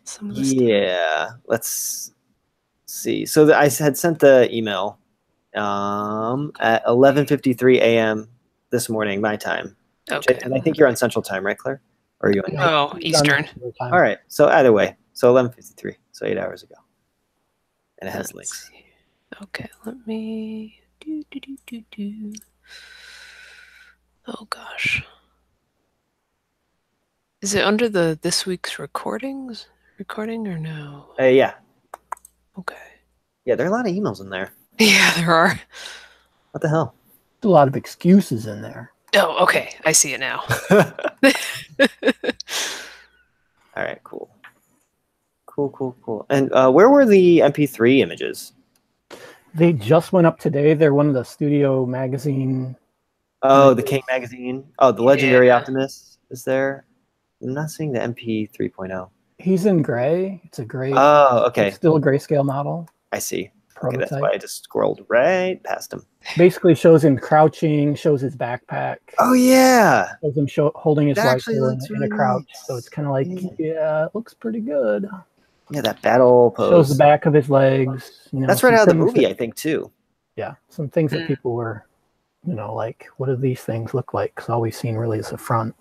some of the stuff. Yeah, let's see. So I had sent the email at 11:53 a.m. this morning, my time. Okay. And I think you're on Central Time, right, Claire? Or are you on? Oh, Eastern. All right. So either way, so 11:53, so 8 hours ago, and it has links. See. Okay, let me do. Oh gosh, is it under the this week's recording or no? Yeah. Okay. Yeah, there are a lot of emails in there. Yeah, there are. What the hell? There's a lot of excuses in there. Oh, okay. I see it now. All right, cool. And where were the MP3 images? They just went up today. They're one of the Studio Magazine. Oh, the King Magazine. Oh, the Legendary Optimist is there. I'm not seeing the MP 3.0. He's in gray. It's a gray. Oh, okay. It's still a grayscale model. I see. Prototype. Okay, that's why I just scrolled right past him. Basically shows him crouching, shows his backpack. Oh, yeah. Shows him holding his rifle in a crouch. Nice. So it's kind of like, yeah, it looks pretty good. Yeah, that battle pose. Shows the back of his legs. You know, that's right out of the movie, I think, too. Yeah, some things that people were, like, what do these things look like? Because all we've seen really is the front.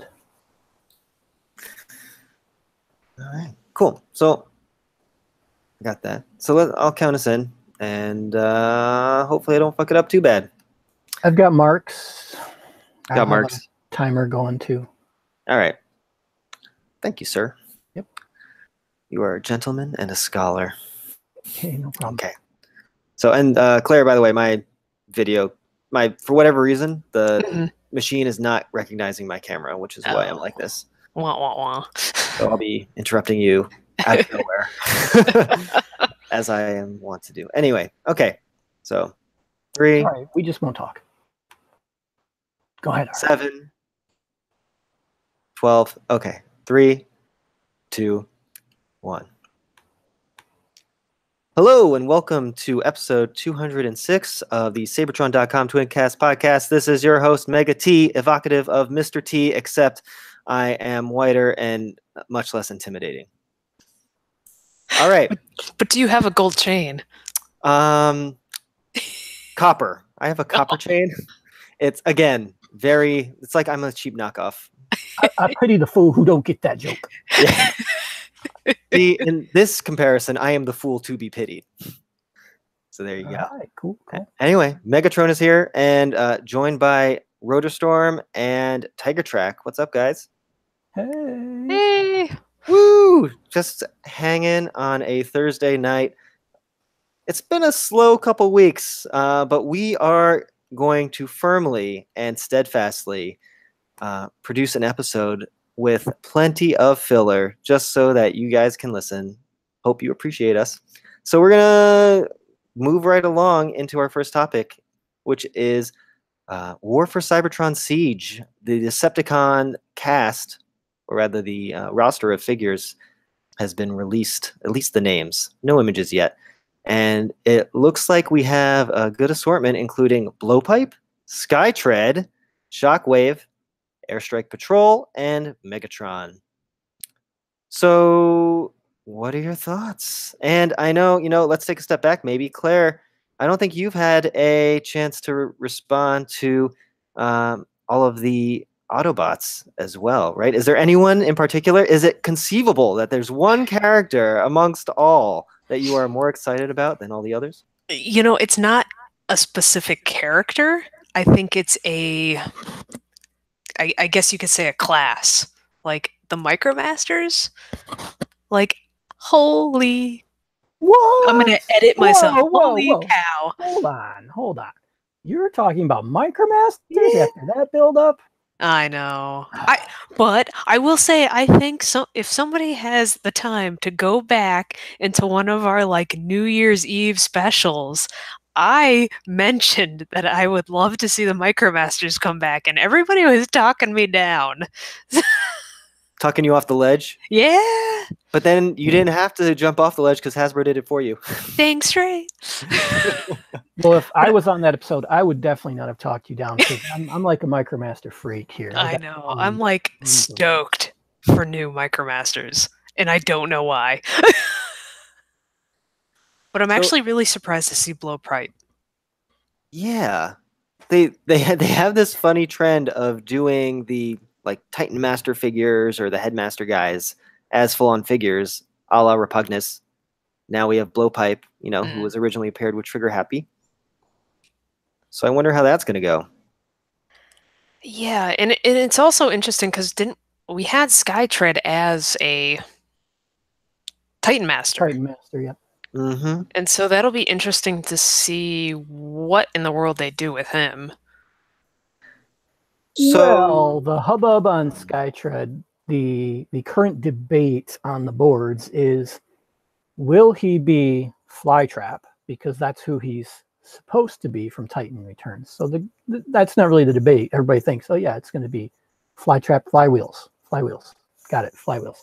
All right, cool. So, I got that. So I'll count us in, and hopefully I don't fuck it up too bad. I've got marks. Got marks. Timer going too. All right. Thank you, sir. Yep. You are a gentleman and a scholar. Okay, no problem. Okay. So, and Claire, by the way, for whatever reason, the machine is not recognizing my camera, which is why I'm like this. Wah, wah, wah. So I'll be interrupting you out of nowhere, as I am wont to do. Anyway, okay. So, 3. All right, we just won't talk. Go ahead. 7. 12. Okay. 3, 2, 1. Hello and welcome to episode 206 of the Sabertron.com Twincast podcast. This is your host, Mega T, evocative of Mr. T, except I am whiter and much less intimidating. All right. But do you have a gold chain? Copper. I have a copper chain. It's, again, it's like I'm a cheap knockoff. I pity the fool who don't get that joke. Yeah. See, in this comparison, I am the fool to be pitied. So there you go. All right, cool. Anyway, Megatron is here and joined by Rotorstorm and Tiger Track. What's up, guys? Hey. Woo! Just hanging on a Thursday night. It's been a slow couple weeks, but we are going to firmly and steadfastly produce an episode with plenty of filler, just so that you guys can listen. Hope you appreciate us. So we're going to move right along into our first topic, which is War for Cybertron Siege. The Decepticon cast, or rather the roster of figures, has been released, at least the names. No images yet. And it looks like we have a good assortment, including Blowpipe, Skytread, Shockwave, Airstrike Patrol, and Megatron. So, what are your thoughts? And I know, let's take a step back. Maybe, Claire, I don't think you've had a chance to respond to all of the Autobots as well, right? Is there anyone in particular? Is it conceivable that there's one character amongst all that you are more excited about than all the others? It's not a specific character. I think it's I guess you could say a class, like the Micromasters. Like, holy! Whoa! I'm gonna edit myself. Whoa, holy cow! Hold on. You're talking about Micromasters after that build-up? I know. But I will say, I think if somebody has the time to go back into one of our New Year's Eve specials, I mentioned that I would love to see the Micromasters come back, and everybody was talking me down. Talking you off the ledge? Yeah. But then you didn't have to jump off the ledge because Hasbro did it for you. Thanks, Trey. Well, if I was on that episode, I would definitely not have talked you down, because I'm like a Micromaster freak here. I know. I'm stoked for new Micromasters. and I don't know why. But I'm So actually really surprised to see Blowpipe. yeah, they have this funny trend of doing the like Titan Master figures or the Headmaster guys as full on figures, a la Repugnus. Now we have Blowpipe, who was originally paired with Trigger Happy. So I wonder how that's going to go. Yeah, and it's also interesting because didn't we had Skytread as a Titan Master, Titan Master, yep. Mm-hmm. and so that'll be interesting to see what in the world they do with him. Well, So the hubbub on Skytread, the current debate on the boards is, will he be Flytrap? Because that's who he's supposed to be from Titan Returns. So that's not really the debate. Everybody thinks, oh yeah, it's going to be Flytrap, flywheels. Got it, flywheels.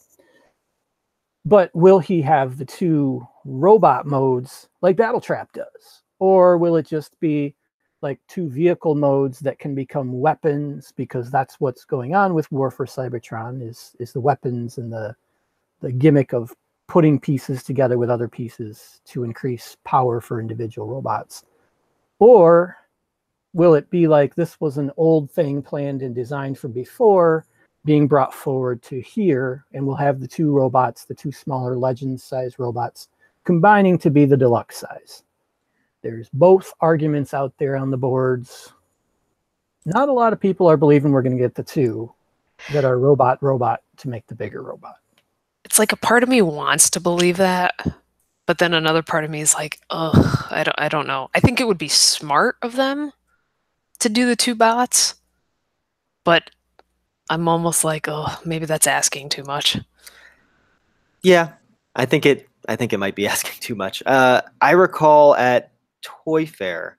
But will he have the two robot modes like Battletrap does? Or will it just be like two vehicle modes that can become weapons? Because that's what's going on with War for Cybertron is the weapons and the gimmick of putting pieces together with other pieces to increase power for individual robots. Or will it be like this was an old thing planned and designed from before, being brought forward to here, and we'll have the two robots, the two smaller Legends size robots, combining to be the deluxe size. There's both arguments out there on the boards. Not a lot of people are believing we're going to get the two that are robot to make the bigger robot. It's like a part of me wants to believe that, but then another part of me is like, ugh, I don't know. I think it would be smart of them to do the two bots, but I'm almost like, oh, maybe that's asking too much. yeah, I think it might be asking too much. I recall at Toy Fair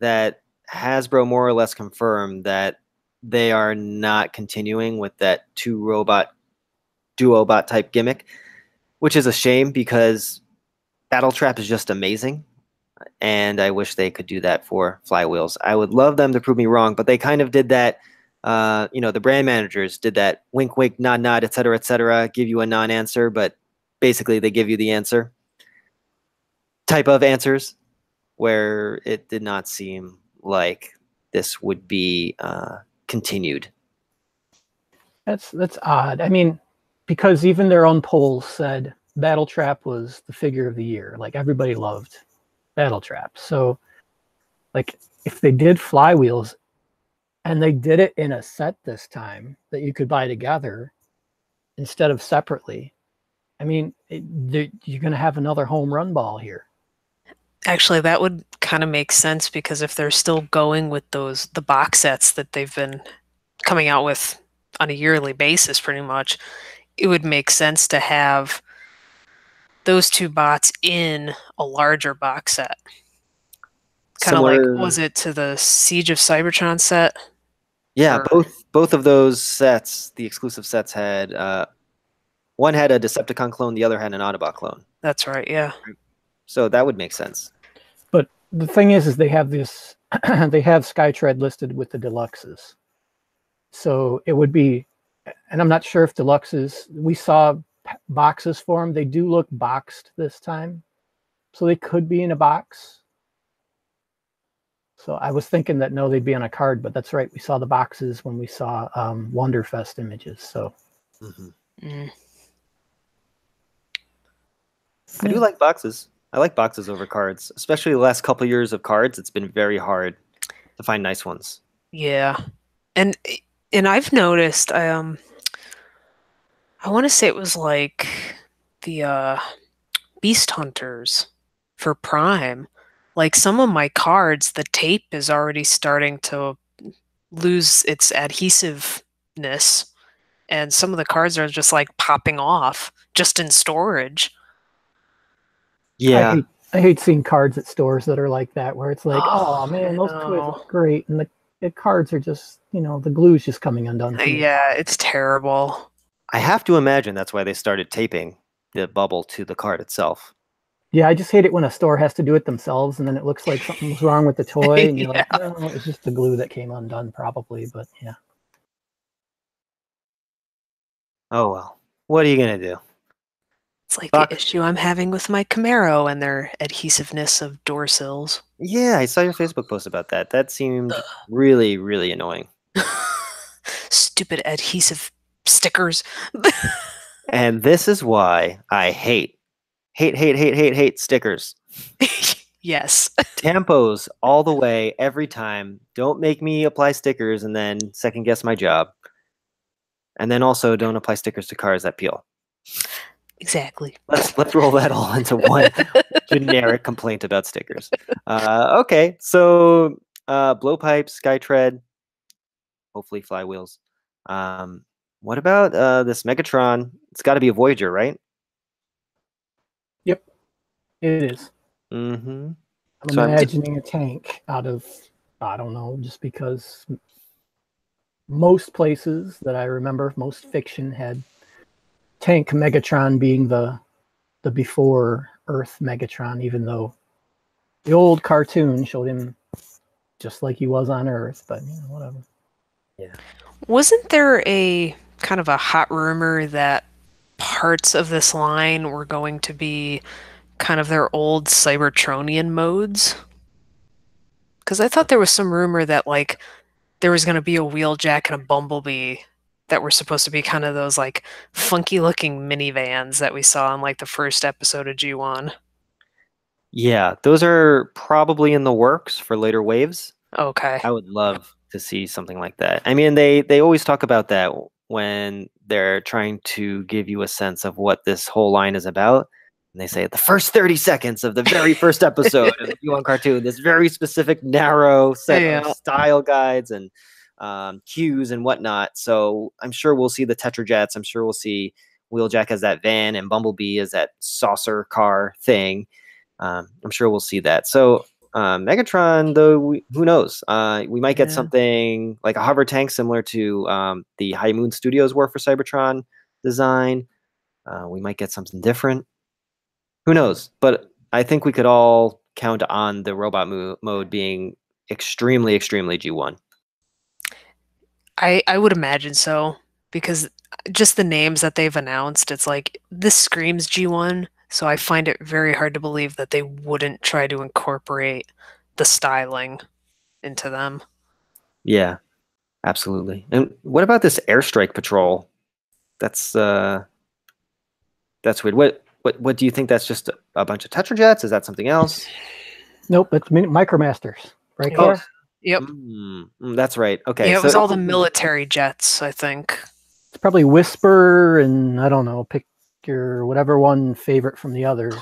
that Hasbro more or less confirmed that they are not continuing with that two robot duobot type gimmick, which is a shame because Battletrap is just amazing. And I wish they could do that for Flywheels. I would love them to prove me wrong, but they kind of did that. The brand managers did that wink, wink, nod, nod, et cetera, give you a non-answer, but basically they give you the answer type of answers where it did not seem like this would be continued. That's odd. I mean, because even their own polls said Battletrap was the figure of the year. Like everybody loved Battletrap. So, like, if they did Flywheels and they did it in a set this time that you could buy together instead of separately, I mean, you're going to have another home run ball here. Actually, that would kind of make sense because if they're still going with the box sets that they've been coming out with on a yearly basis, pretty much, it would make sense to have those two bots in a larger box set. Kind of like, was it to the Siege of Cybertron set? Yeah, both of those sets, the exclusive sets had one had a Decepticon clone, the other had an Autobot clone. That's right, yeah. So that would make sense. But the thing is they have this, they have Skytread listed with the deluxes. So it would be, and I'm not sure if deluxes, we saw boxes for them. They do look boxed this time. So they could be in a box. So I was thinking that no, they'd be on a card, but that's right. We saw the boxes when we saw Wonderfest images. So I do like boxes. I like boxes over cards, especially the last couple years of cards. It's been very hard to find nice ones. Yeah, and I've noticed. I want to say it was like the Beast Hunters for Prime. Like some of my cards, the tape is already starting to lose its adhesiveness, and some of the cards are just like popping off just in storage. Yeah, I hate seeing cards at stores that are like that, where it's like, oh man, those toys look great, and the cards are just, the glue's just coming undone. Yeah, it's terrible. I have to imagine that's why they started taping the bubble to the card itself. Yeah, I just hate it when a store has to do it themselves, and then it looks like something was wrong with the toy, and you're like, no, it's just the glue that came undone, probably. But yeah. Oh well, what are you gonna do? It's like the Fuck. issue I'm having with my Camaro and their adhesiveness of door sills. Yeah, I saw your Facebook post about that. That seemed really, really annoying. Stupid adhesive stickers. And this is why I hate stickers. Yes. Tampos all the way, every time. Don't make me apply stickers and then second guess my job. And then also don't apply stickers to cars that peel. Exactly. Let's roll that all into one generic complaint about stickers. Okay, so blowpipes, skytread, hopefully flywheels. What about this Megatron? It's got to be a Voyager, right? Yep, it is. Mm-hmm. I'm So imagining a tank out of, I don't know, just because most places that I remember, most fiction had tank Megatron being the before Earth Megatron, even though the old cartoon showed him just like he was on Earth, but whatever. Yeah. Wasn't there a kind of a hot rumor that parts of this line were going to be kind of their old Cybertronian modes? Because I thought there was some rumor that like there was going to be a Wheeljack and a Bumblebee that were supposed to be kind of those like funky looking minivans that we saw in like the first episode of G1. Yeah, those are probably in the works for later waves. Okay. I would love to see something like that. I mean, they always talk about that when they're trying to give you a sense of what this whole line is about. And they say the first 30 seconds of the very first episode of the G1 cartoon, this very specific narrow set of style guides and cues and whatnot. So I'm sure we'll see the Tetrajets. I'm sure we'll see Wheeljack as that van and Bumblebee as that saucer car thing. I'm sure we'll see that. So Megatron, though, who knows? We might get something like a hover tank similar to the High Moon Studios were for Cybertron design. We might get something different. Who knows? But I think we could all count on the robot mode being extremely, extremely G1. I would imagine so, because just the names that they've announced, it's like this screams G1, so I find it very hard to believe that they wouldn't try to incorporate the styling into them. Yeah, absolutely. And what about this airstrike patrol? That's weird. What do you think? That's just a bunch of Tetrajets? Is that something else? Nope, it's Micromasters, right, Oh, Claire? Yep. That's right. Okay. Yeah, it was all the military jets, I think. It's probably Whisper and I don't know, pick your whatever one favorite from the others.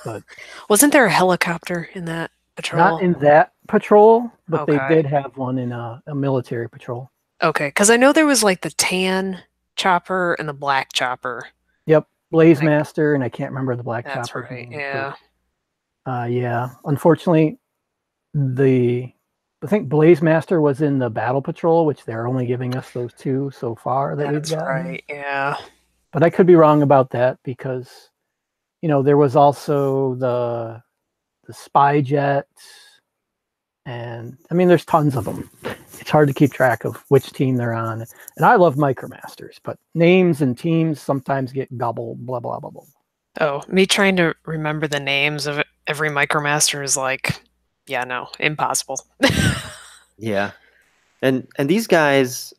But wasn't there a helicopter in that patrol? Not in that patrol, but Okay. they did have one in a military patrol. Okay, because I know there was like the tan chopper and the black chopper. Yep, Blaze Master, and I can't remember the black That's chopper. right. Yeah. Yeah. Unfortunately, I think Blaze Master was in the Battle Patrol, which they're only giving us those two so far that we've got. Right. Yeah. But I could be wrong about that because, there was also the spy jet, and I mean, there's tons of them. It's hard to keep track of which team they're on. And I love Micromasters, but names and teams sometimes get gobbled, blah, blah, blah, blah. Oh, me trying to remember the names of every Micromaster is like, yeah, no, impossible. Yeah. And these guys,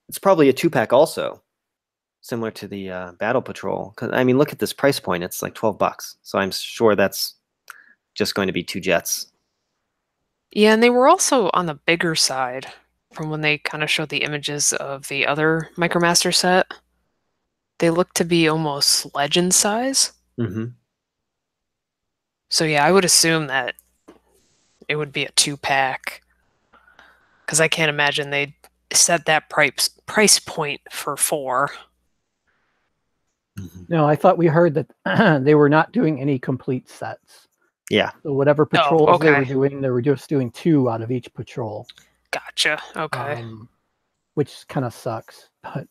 it's probably a 2-pack also, similar to the Battle Patrol. Because, I mean, look at this price point. It's like $12. So I'm sure that's just going to be 2 jets. Yeah, and they were also on the bigger side from when they kind of showed the images of the other Micromaster set. They look to be almost legend size. Mm-hmm. So yeah, I would assume that it would be a 2-pack. Because I can't imagine they'd set that price point for 4. Mm-hmm. No, I thought we heard that they were not doing any complete sets. Yeah. So whatever patrols they were just doing 2 out of each patrol. Gotcha. Okay. Which kind of sucks, but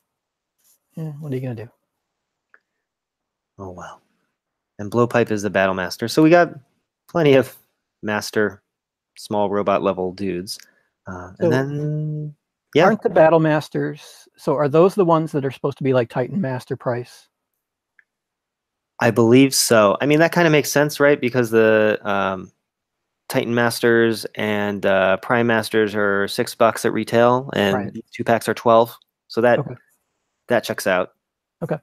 what are you gonna do? Oh well. And Blowpipe is the Battle Master, so we got plenty of master, small robot level dudes. And then, aren't the Battle Masters? So are those the ones that are supposed to be like Titan Master price? I believe so. I mean, that kind of makes sense, right? Because the Titan Masters and Prime Masters are $6 at retail, and Right. these 2 packs are 12. So that Okay. that checks out. Okay.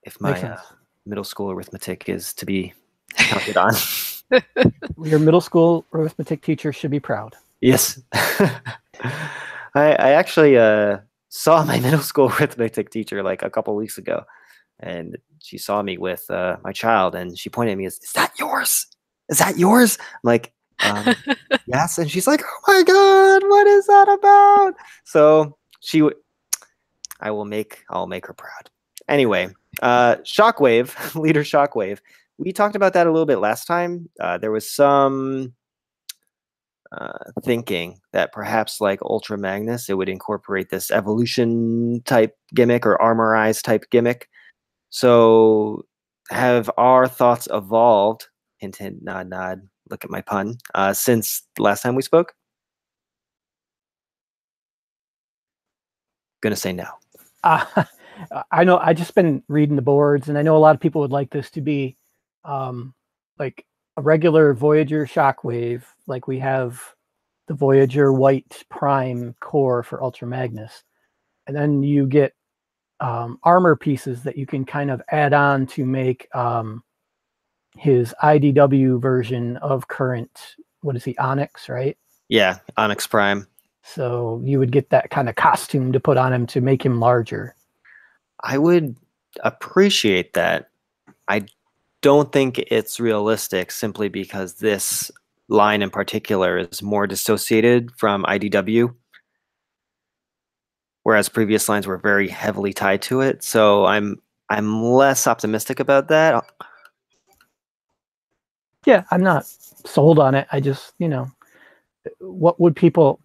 If Makes my sense. middle school arithmetic is to be counted on. Your middle school arithmetic teacher should be proud. Yes. I actually saw my middle school arithmetic teacher like a couple weeks ago, and she saw me with my child, and she pointed at me, is that yours? Is that yours? I'm like, yes. And she's like, oh my God, what is that about? So I'll make her proud. Anyway, Shockwave, Leader Shockwave. We talked about that a little bit last time. There was some thinking that perhaps like Ultra Magnus, it would incorporate this evolution type gimmick or armorized type gimmick. So have our thoughts evolved? Hint, hint, nod, nod. Look at my pun. Since the last time we spoke? Gonna say no. I know. I just been reading the boards, and I know a lot of people would like this to be like a regular Voyager Shockwave, like we have the Voyager White Prime core for Ultra Magnus, and then you get armor pieces that you can kind of add on to make his IDW version of current. What is he, Onyx, right? Yeah, Onyx Prime. So you would get that kind of costume to put on him to make him larger. I would appreciate that. I don't think it's realistic simply because this line in particular is more dissociated from IDW, whereas previous lines were very heavily tied to it. So I'm less optimistic about that. Yeah, I'm not sold on it. I just, what would people?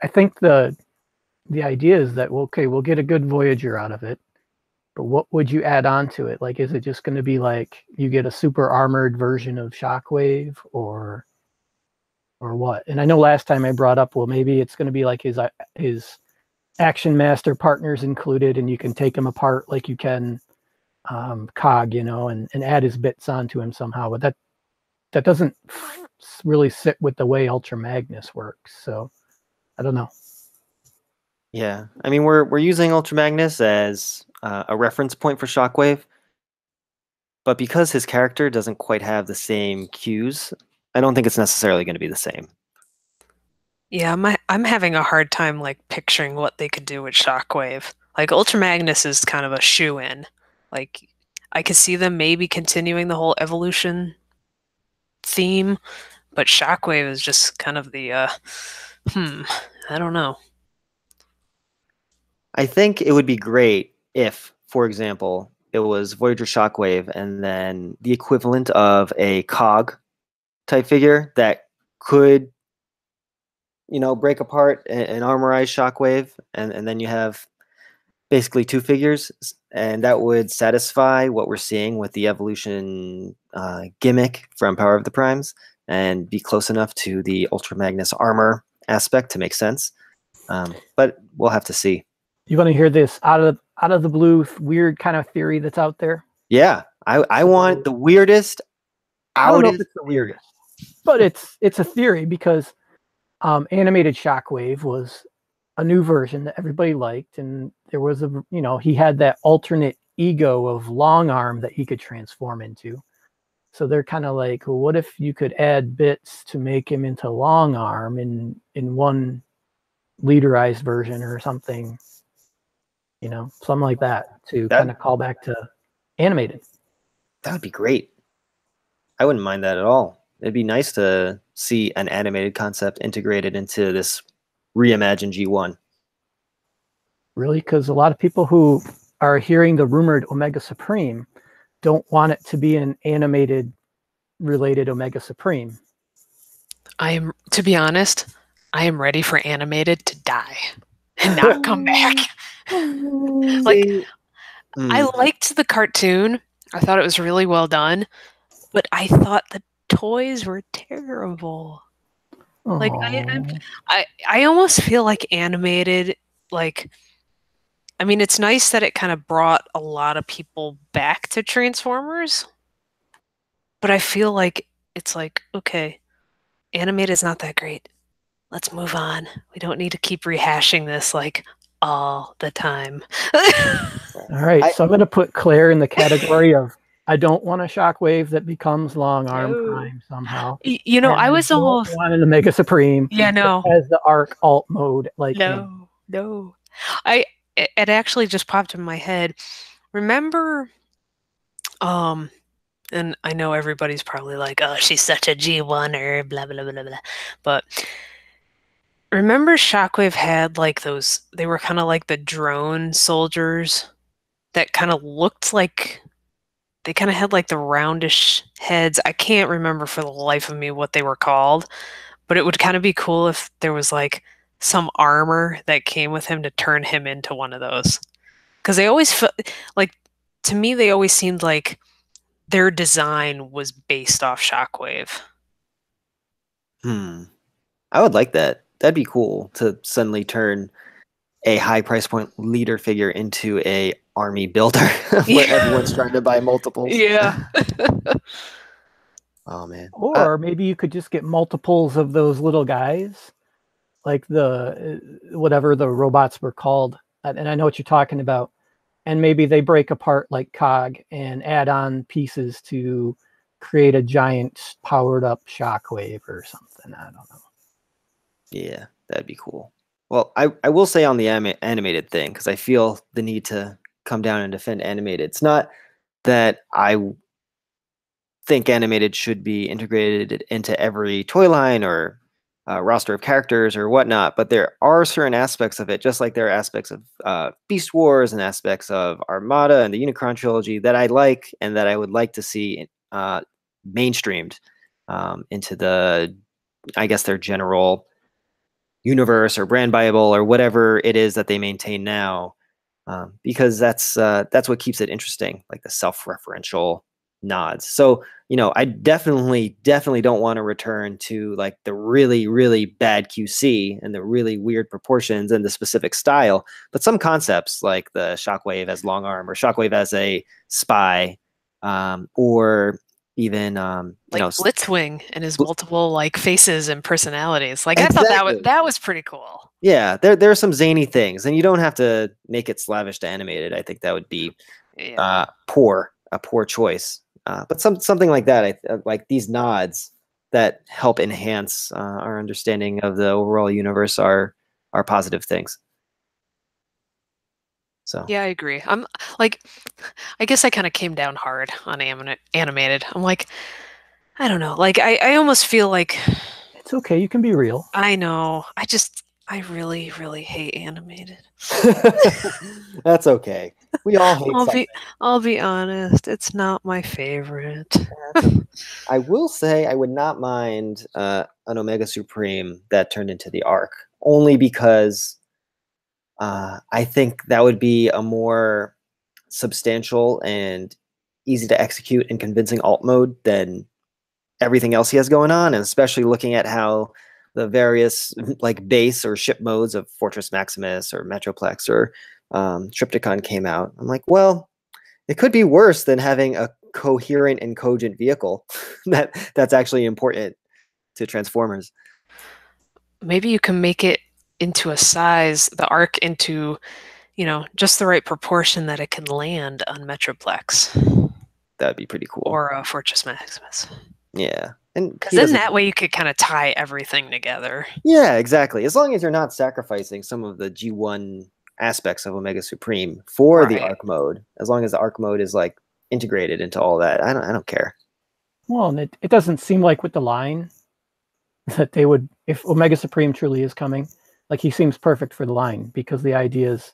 I think the idea is that, well, okay, we'll get a good Voyager out of it, but what would you add on to it? Like, is it just going to be like you get a super armored version of Shockwave, or what? And I know last time I brought up, well, maybe it's going to be like his Action Master partners included, and you can take him apart like you can Cog, and add his bits onto him somehow. But that doesn't really sit with the way Ultra Magnus works. So I don't know. Yeah, I mean we're using Ultra Magnus as a reference point for Shockwave, but because his character doesn't quite have the same cues, I don't think it's necessarily going to be the same. Yeah, I'm having a hard time like picturing what they could do with Shockwave. Like Ultra Magnus is kind of a shoe-in. Like I could see them maybe continuing the whole evolution theme, but Shockwave is just kind of the I don't know. I think it would be great if, for example, it was Voyager Shockwave and then the equivalent of a Cog type figure that could, break apart an armorized Shockwave, and then you have basically two figures, and that would satisfy what we're seeing with the evolution gimmick from Power of the Primes and be close enough to the Ultra Magnus armor aspect to make sense. But we'll have to see. You want to hear this out of the blue weird kind of theory that's out there? Yeah, I want the weirdest. I don't know if it's the weirdest, but it's a theory because animated Shockwave was a new version that everybody liked, and there was he had that alternate ego of Long Arm that he could transform into. So they're kind of like, well, what if you could add bits to make him into Long Arm in one leaderized version or something, something like that to kind of call back to animated. That would be great. I wouldn't mind that at all. It'd be nice to see an animated concept integrated into this reimagined G1. Really? Because a lot of people who are hearing the rumored Omega Supreme don't want it to be an animated related Omega Supreme. To be honest, I am ready for animated to die and not come back. I liked the cartoon. I thought it was really well done, but I thought the toys were terrible. Like I almost feel like animated, like I mean, it's nice that it kind of brought a lot of people back to Transformers, but I feel like it's like, okay, animated's not that great. Let's move on. We don't need to keep rehashing this like all the time. All right, I so I'm going to put Claire in the category of I don't want a Shockwave that becomes Long Arm No. Prime somehow. You know, And I I was don't almost, want an Omega Supreme yeah, that no, has the arc alt mode like him. no, no. I it actually just popped in my head. Remember, um, and I know everybody's probably like, oh, she's such a G1er, blah blah blah blah blah. But remember Shockwave had like those, they were kind of like the drone soldiers that kind of looked like they kind of had like the roundish heads. I can't remember for the life of me what they were called, but it would kind of be cool if there was like some armor that came with him to turn him into one of those. Because they always felt like, to me, they always seemed like their design was based off Shockwave. I would like that. That'd be cool to suddenly turn a high price point leader figure into a army builder where everyone's trying to buy multiples. Yeah. Oh man. Or maybe you could just get multiples of those little guys, like the whatever the robots were called. And I know what you're talking about. And maybe they break apart like Cog and add on pieces to create a giant powered up Shockwave or something. I don't know. Yeah, that'd be cool. Well, I will say on the animated thing, because I feel the need to come down and defend animated. It's not that I think animated should be integrated into every toy line or roster of characters or whatnot, but there are certain aspects of it, just like there are aspects of Beast Wars and aspects of Armada and the Unicron trilogy that I like and that I would like to see mainstreamed into the, I guess, their general universe or brand bible or whatever it is that they maintain now, because that's what keeps it interesting, like the self-referential nods. So I definitely don't want to return to like the really really bad QC and the really weird proportions and the specific style, but some concepts like the Shockwave as long arm or Shockwave as a spy, or even Like Blitzwing and his multiple like faces and personalities. Like I thought that was pretty cool. Yeah, there are some zany things, and you don't have to make it slavish to animated. I think that would be a poor choice. But something like that, like these nods that help enhance our understanding of the overall universe are positive things. So yeah, I agree. I'm like, I guess I kind of came down hard on animated. I'm like, I don't know. Like I almost feel like it's okay. You can be real. I know. I really, really hate animated. That's okay. We all hate something. I'll be honest. It's not my favorite. I will say I would not mind an Omega Supreme that turned into the Arc, only because I think that would be a more substantial and easy to execute and convincing alt mode than everything else he has going on, and especially looking at how the various like base or ship modes of Fortress Maximus or Metroplex or Triptychon came out. I'm like, well, it could be worse than having a coherent and cogent vehicle that's actually important to Transformers. Maybe you can make it into a size, the arc into, just the right proportion that it can land on Metroplex. That'd be pretty cool. Or Fortress Maximus. Yeah. And because then that way you could kind of tie everything together. Yeah, exactly. As long as you're not sacrificing some of the G1 aspects of Omega Supreme for the Arc mode, as long as the Arc mode is like integrated into all that, I don't care. Well, and it doesn't seem like with the line that they would, if Omega Supreme truly is coming, like he seems perfect for the line, because the idea is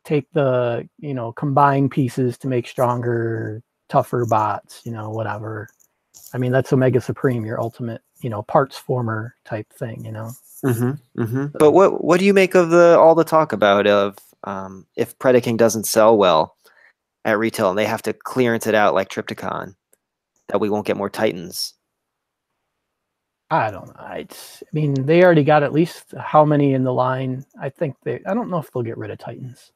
take the, combine pieces to make stronger, tougher bots, whatever. I mean, that's Omega Supreme, your ultimate, parts former type thing, But what do you make of all the talk about if Predaking doesn't sell well at retail and they have to clearance it out like Triptychon, that we won't get more Titans? I don't know. I mean, they already got at least how many in the line? I don't know if they'll get rid of Titans.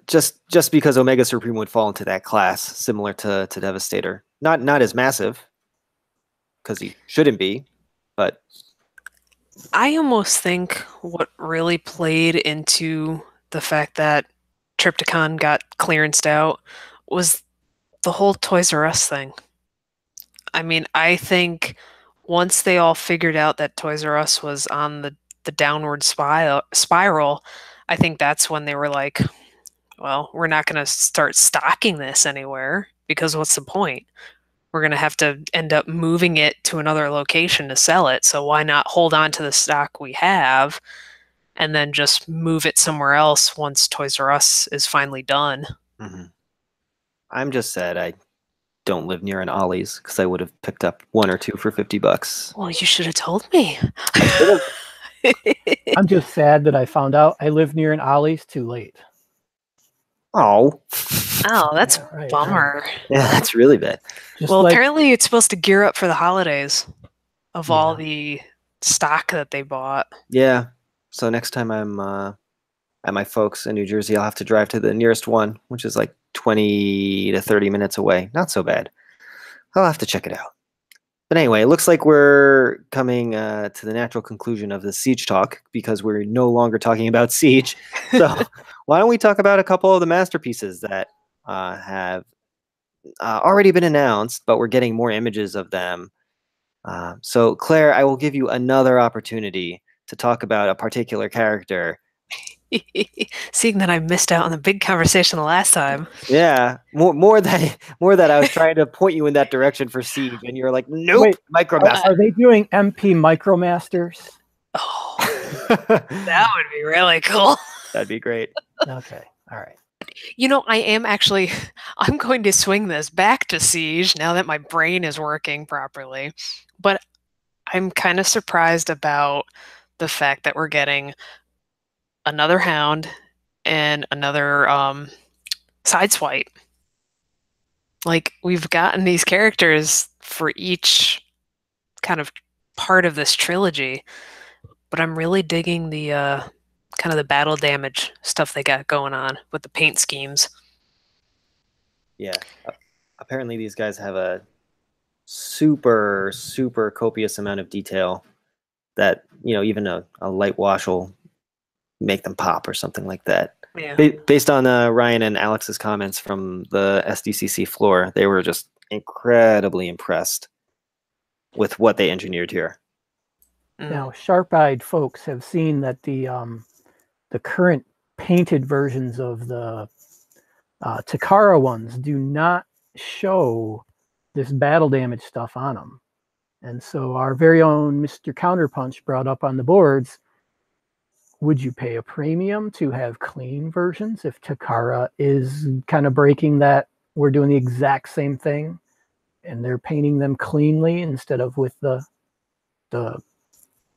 Just because Omega Supreme would fall into that class, similar to Devastator. Not as massive, because he shouldn't be, but I almost think what really played into the fact that Trypticon got clearanced out was the whole Toys R Us thing. I mean, I think once they all figured out that Toys R Us was on the downward spiral, I think that's when they were like, well, we're not going to start stocking this anywhere because what's the point? We're going to have to end up moving it to another location to sell it. So why not hold on to the stock we have and then just move it somewhere else once Toys R Us is finally done? mm-hmm. I'm just sad I don't live near an Ollie's because I would have picked up one or two for $50. Well, you should have told me. I'm just sad that I found out I live near an Ollie's too late. Oh. Oh, that's Yeah, right, bummer. right. Yeah, that's really bad. Just Well, like, apparently it's supposed to gear up for the holidays of all Yeah. the stock that they bought. Yeah. So next time I'm at my folks in New Jersey, I'll have to drive to the nearest one, which is like 20 to 30 minutes away. Not so bad. I'll have to check it out. But anyway, it looks like we're coming to the natural conclusion of the Siege talk because we're no longer talking about Siege. So why don't we talk about a couple of the masterpieces that have already been announced, but we're getting more images of them. So Claire, I will give you another opportunity to talk about a particular character. Seeing that I missed out on the big conversation the last time. Yeah, more that I was trying to point you in that direction for Siege, and you're like, nope, Wait, Micromaster. are they doing MP Micromasters? Oh, that would be really cool. That'd be great. Okay, all right. You know, I'm going to swing this back to Siege now that my brain is working properly. But I'm kind of surprised about the fact that we're getting another Hound and another Sideswipe. Like, we've gotten these characters for each kind of part of this trilogy, but I'm really digging the kind of the battle damage stuff they got going on with the paint schemes. Yeah. Apparently these guys have a super copious amount of detail that, even a light wash will make them pop or something like that. Yeah. Based on Ryan and Alex's comments from the SDCC floor, they were just incredibly impressed with what they engineered here. Now, sharp-eyed folks have seen that the current painted versions of the Takara ones do not show this battle damage stuff on them. And so our very own Mr. Counterpunch brought up on the boards, would you pay a premium to have clean versions if Takara is kind of breaking that we're doing the exact same thing and they're painting them cleanly instead of with the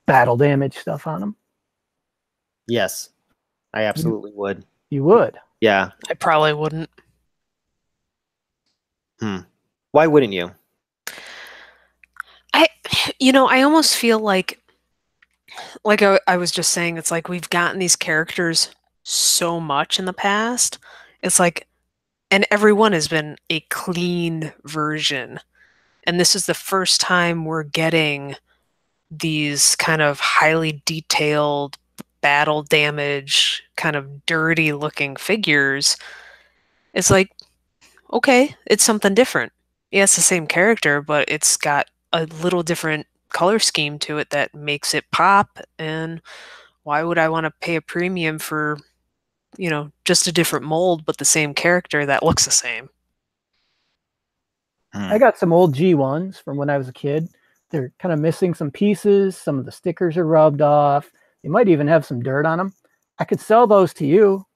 battle damage stuff on them? Yes, I absolutely would. You would? Yeah. I probably wouldn't. Why wouldn't you? I almost feel like I was just saying, it's like we've gotten these characters so much in the past. It's like, and everyone has been a clean version. And this is the first time we're getting these kind of highly detailed battle damage, kind of dirty looking figures. It's like, okay, it's something different. Yeah, it's the same character, but it's got a little different color scheme to it that makes it pop. And why would I want to pay a premium for, just a different mold, but the same character that looks the same? I got some old G1s from when I was a kid. They're kind of missing some pieces. Some of the stickers are rubbed off. They might even have some dirt on them. I could sell those to you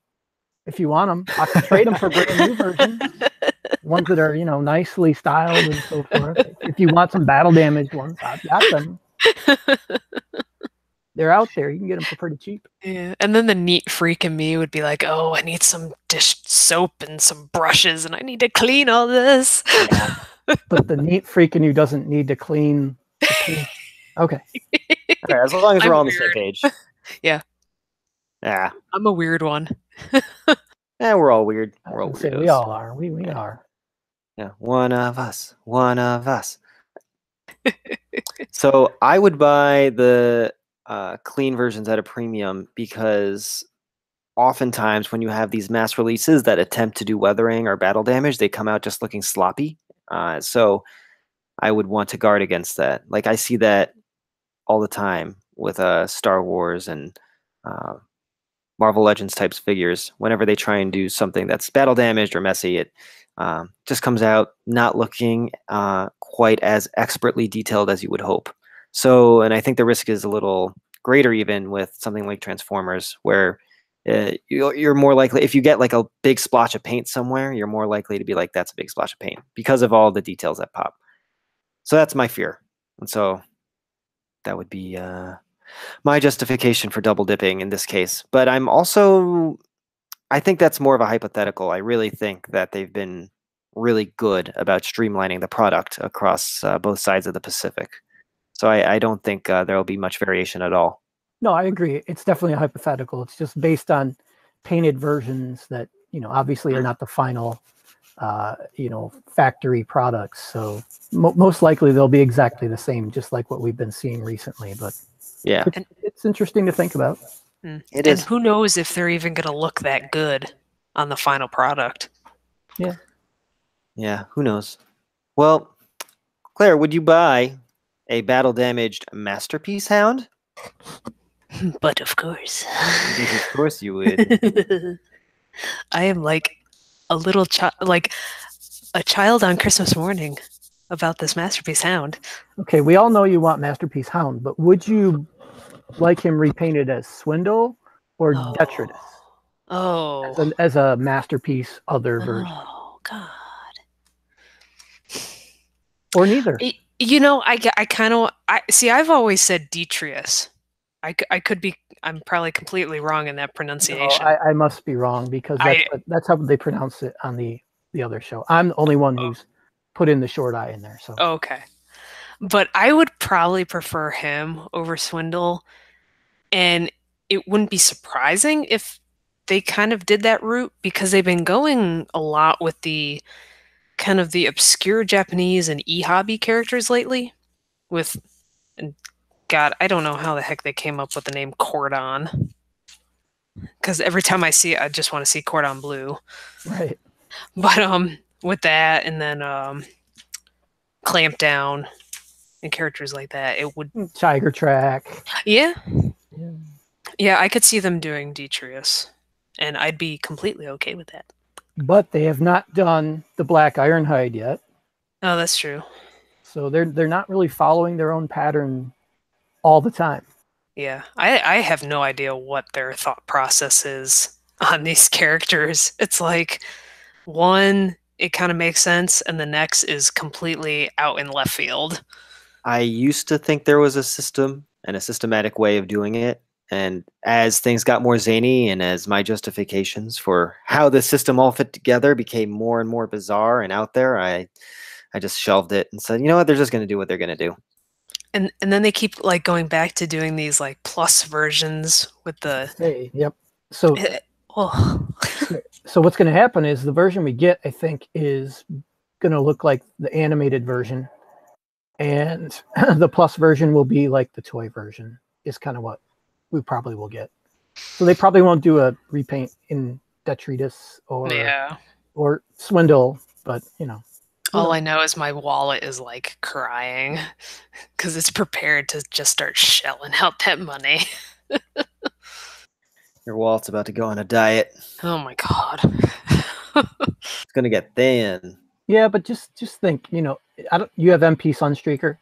if you want them. I could trade them for brand new versions. Ones that are, nicely styled and so forth. If you want some battle damage ones, I've got them. They're out there. You can get them for pretty cheap. Yeah, and then the neat freak in me would be like, oh, I need some dish soap and some brushes, and I need to clean all this. Yeah. But the neat freak in you doesn't need to clean the paint. Okay. All right, as long as we're I'm on the same weird. page. Yeah. Yeah. I'm a weird one. We're all weird. I We're all would say weirdos. we all are. We Yeah. are. Yeah, one of us. One of us. So I would buy the clean versions at a premium because oftentimes when you have these mass releases that attempt to do weathering or battle damage, they come out just looking sloppy. So I would want to guard against that. Like I see that all the time with Star Wars and uh, Marvel Legends types figures. Whenever they try and do something that's battle damaged or messy, it just comes out not looking quite as expertly detailed as you would hope. So, and I think the risk is a little greater even with something like Transformers, where you're more likely, if you get like a big splotch of paint somewhere, you're more likely to be like, that's a big splotch of paint because of all the details that pop. So that's my fear. And so that would be my justification for double dipping in this case. But I think that's more of a hypothetical. I really think that they've been really good about streamlining the product across both sides of the Pacific. So I don't think there will be much variation at all. No, I agree. It's definitely a hypothetical. It's just based on painted versions that, obviously are not the final, factory products. So most likely they'll be exactly the same, just like what we've been seeing recently. But Yeah, it's interesting to think about. it And is. who knows if they're even going to look that good on the final product. Yeah, who knows? Well, Claire, would you buy a battle damaged masterpiece hound? But of course. Of course you would. I am like a little child, like a child on Christmas morning about this masterpiece hound. Okay, we all know you want Masterpiece Hound, but would you like him repainted as Swindle or Oh. Detritus Oh. as a Masterpiece other version? Oh, God. Or neither? I kind of, I've always said Detrius. I could be, I'm probably completely wrong in that No, pronunciation. I must be wrong because that's how they pronounce it on the other show. I'm the only one who's put in the short I in there. So Okay. But I would probably prefer him over Swindle. And it wouldn't be surprising if they kind of did that route because they've been going a lot with the kind of the obscure Japanese and e-hobby characters lately. And God, I don't know how the heck they came up with the name Cordon. Because every time I see it, I just want to see Cordon Bleu. right. But with that, and then Clamp Down and characters like that, it would Tiger Track. Yeah, I could see them doing Detrius, and I'd be completely okay with that. But they have not done the Black Ironhide yet. Oh, that's true. So they're not really following their own pattern all the time. Yeah, I have no idea what their thought process is on these characters. It's like one, it kind of makes sense, and the next is completely out in left field. I used to think there was a system and a systematic way of doing it. And as things got more zany and as my justifications for how the system all fit together became more and more bizarre and out there, I just shelved it and said, you know what, they're just going to do what they're going to do. And then they keep like going back to doing these like plus versions with the Yep. So so what's going to happen is the version we get, I think, is going to look like the animated version, and the plus version will be like the toy version. Is kind of what we probably will get. So they probably won't do a repaint in Detritus or Swindle, but all I know is my wallet is like crying because it's prepared to just start shelling out that money. Your wallet's about to go on a diet. Oh my God. It's going to get thin. Yeah, but just think, you have MP Sunstreaker.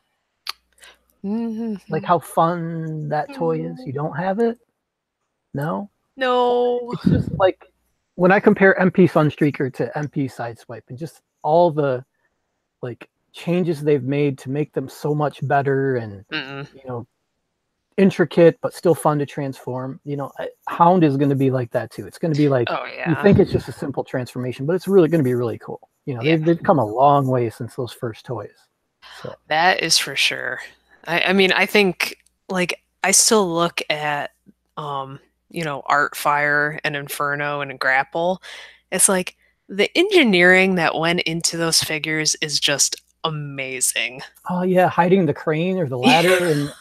Mm-hmm. Like how fun that toy is. You don't have it? No? No. It's just like when I compare MP Sunstreaker to MP Sideswipe and just all the like changes they've made to make them so much better and intricate but still fun to transform. Hound is going to be like that too. It's going to be like you think it's just a simple transformation, but it's really going to be really cool. They've come a long way since those first toys. So. That is for sure. I mean, I think like I still look at Art Fire and Inferno and Grapple, It's like the engineering that went into those figures is just amazing. Oh yeah, hiding the crane or the ladder, and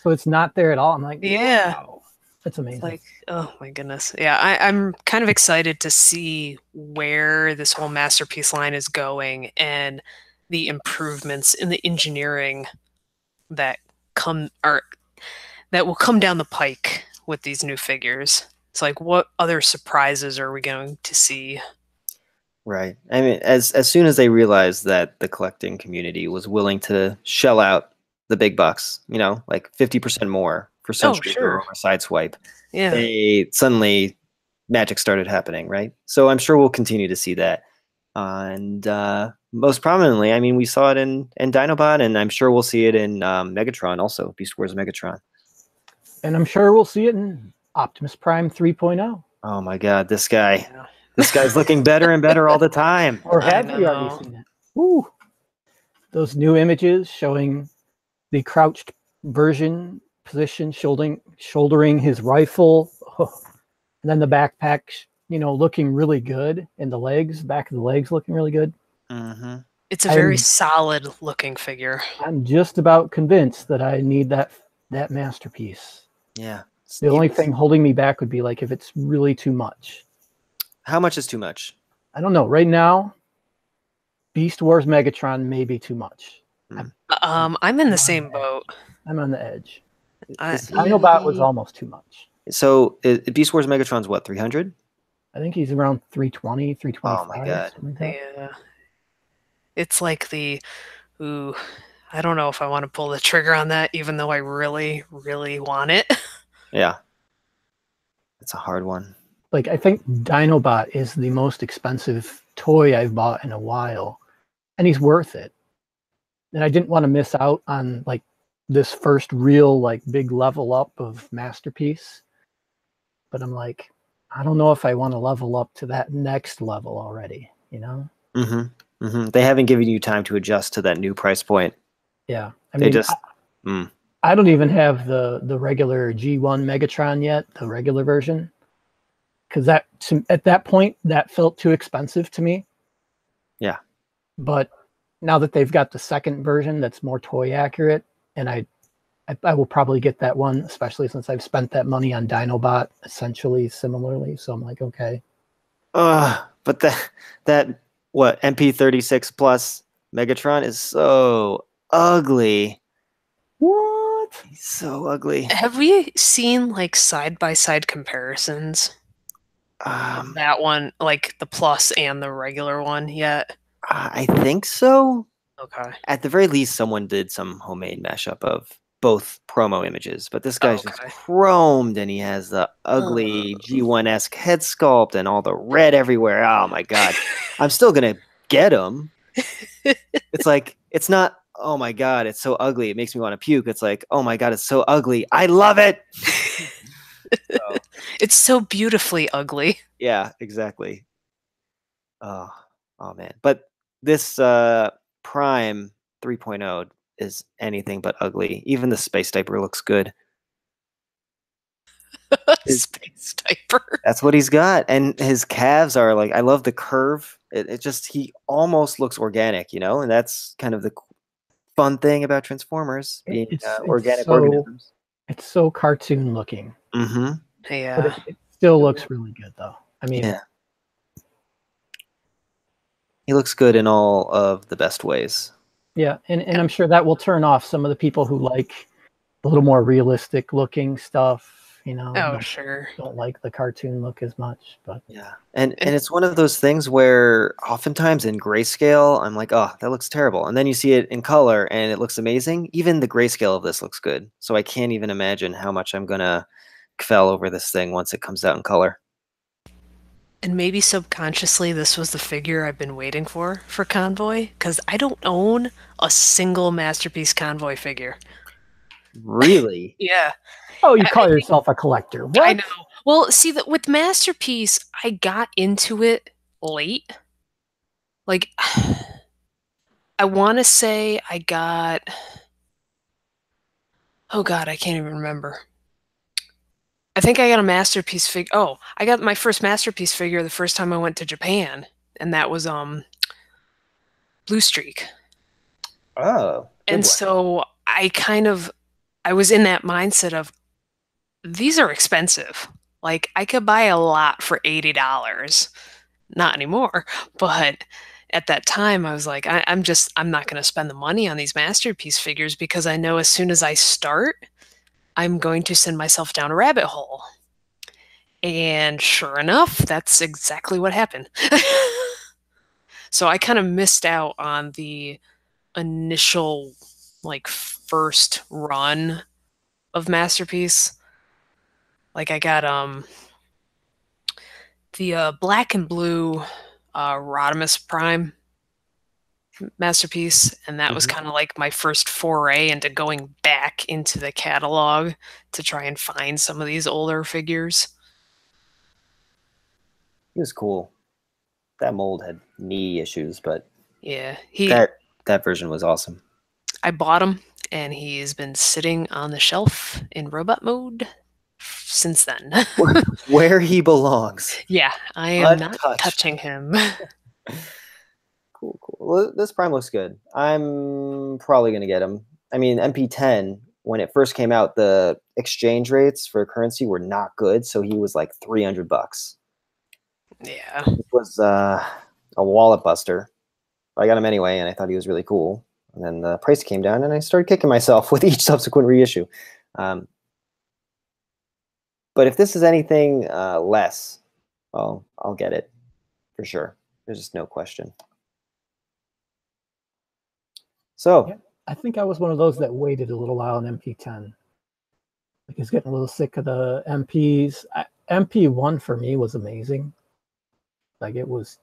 so it's not there at all. I'm like, Yeah. wow, that's It's amazing. like, oh my goodness. Yeah, I'm kind of excited to see where this whole masterpiece line is going and the improvements in the engineering that come or that will come down the pike with these new figures. It's like, what other surprises are we going to see? Right. I mean, as soon as they realized that the collecting community was willing to shell out the big bucks, like 50% more for Oh, Century Hero sure. or Sideswipe, Yeah. they suddenly magic started happening, right? So I'm sure we'll continue to see that. And most prominently, I mean, we saw it in Dinobot, and I'm sure we'll see it in Megatron also, Beast Wars Megatron. And I'm sure we'll see it in Optimus Prime 3.0. Oh my God, this guy. Yeah. This guy's looking better and better all the time. Or I have we already know. seen it? Ooh, those new images showing the crouched version position, shouldering his rifle, and then the backpack, looking really good, and the legs, back of the legs looking really good. Mm-hmm. It's a very solid looking figure. I'm just about convinced that I need that masterpiece. Yeah. The only thing holding me back would be like if it's really too much. How much is too much? I don't know. Right now, Beast Wars Megatron may be too much. I'm in the same boat. I'm on the edge. I Dinobot was almost too much. So Beast Wars Megatron's what, 300? I think he's around 320, 325. Oh my God. Yeah. It's like I don't know if I want to pull the trigger on that, even though I really, really want it. Yeah. It's a hard one. Like, I think Dinobot is the most expensive toy I've bought in a while, and he's worth it. And I didn't want to miss out on like this first real like big level up of masterpiece. But I'm like, I don't know if I want to level up to that next level already, Mm-hmm. Mm-hmm. They haven't given you time to adjust to that new price point. Yeah. I I don't even have the regular G1 Megatron yet, the regular version. Because at that point, that felt too expensive to me. Yeah. But now that they've got the second version that's more toy accurate, and I will probably get that one, especially since I've spent that money on Dinobot essentially similarly. So I'm like, okay. But that what MP36 Plus Megatron is so ugly. What? He's so ugly. Have we seen like side-by-side comparisons? That one, like the plus and the regular one yet? I think so. Okay. At the very least, someone did some homemade mashup of both promo images, but this guy's just chromed and he has the ugly G1-esque head sculpt and all the red everywhere. Oh my God. I'm still going to get him. It's like, it's not, oh my God, it's so ugly. It makes me want to puke. It's like, oh my God, it's so ugly. I love it. It's so beautifully ugly. Yeah, exactly. Oh man. But this Prime 3.0 is anything but ugly. Even the space diaper looks good. Space diaper. That's what he's got. And his calves are like, I love the curve. It just, he almost looks organic, and that's kind of the fun thing about Transformers being organic organisms. It's so cartoon looking. Mm-hmm. Yeah. But it still looks really good though. I mean, yeah. He looks good in all of the best ways. Yeah, and I'm sure that will turn off some of the people who like a little more realistic looking stuff, Oh, sure. Don't like the cartoon look as much, but yeah. And it's one of those things where oftentimes in grayscale, I'm like, oh, that looks terrible. And then you see it in color and it looks amazing. Even the grayscale of this looks good. So I can't even imagine how much I'm going to fell over this thing once it comes out in color. And maybe subconsciously this was the figure I've been waiting for Convoy, because I don't own a single Masterpiece Convoy figure. Really? Yeah. Oh, you call yourself a collector. What? I know. Well, see, that with Masterpiece, I got into it late. Like, I want to say I got... Oh, God, I can't even remember. I think I got a masterpiece figure. Oh, I got my first masterpiece figure the first time I went to Japan, and that was Blue Streak. Oh, good And one. so I was in that mindset of these are expensive. Like I could buy a lot for $80. Not anymore, but at that time I was like, I'm not going to spend the money on these masterpiece figures because I know as soon as I start, I'm going to send myself down a rabbit hole. And sure enough, that's exactly what happened. So I kind of missed out on the initial, like, first run of Masterpiece. Like, I got the black and blue Rodimus Prime Masterpiece, and that was Mhm. kind of like my first foray into going back into the catalog to try and find some of these older figures. He was cool. That mold had knee issues, but Yeah, that version was awesome. I bought him, and he's been sitting on the shelf in robot mode since then. Where he belongs. Yeah, I am not Untouched. touching him. Cool. Well, this Prime looks good. I'm probably gonna get him. I mean, MP10 when it first came out, the exchange rates for currency were not good, so he was like $300. Yeah. It was a wallet buster. But I got him anyway, and I thought he was really cool. And then the price came down, and I started kicking myself with each subsequent reissue. Um, but if this is anything less, well, I'll get it for sure. There's just no question. So, Yeah, I think I was one of those that waited a little while on MP10. Like, I was getting a little sick of the MPs. MP1 for me was amazing. Like it was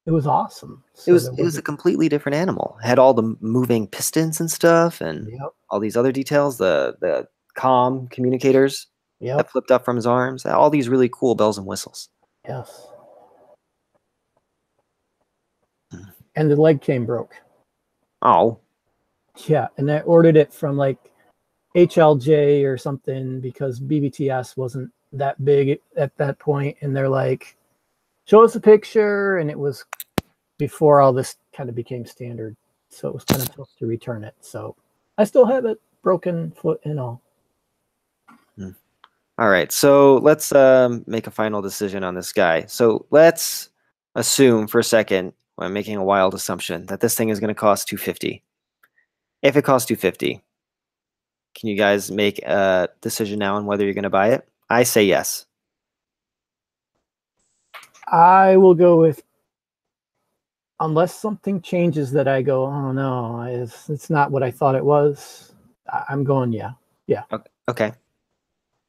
awesome. it was a completely different animal. It had all the moving pistons and stuff, and Yep. all these other details. The comm communicators Yep. that flipped up from his arms. All these really cool bells and whistles. Yes. And the leg chain broke. Oh, Yeah, and I ordered it from like HLJ or something because BBTS wasn't that big at that point, and they're like, show us a picture, and it was before all this kind of became standard, so it was kind of tough to return it. So I still have it, broken foot and all. all right. So let's make a final decision on this guy. So let's assume for a second, I'm making a wild assumption that this thing is going to cost $250. If it costs $250, can you guys make a decision now on whether you're going to buy it? I say yes. I will go with, unless something changes that I go, oh no, it's not what I thought it was. I'm going, yeah. Okay.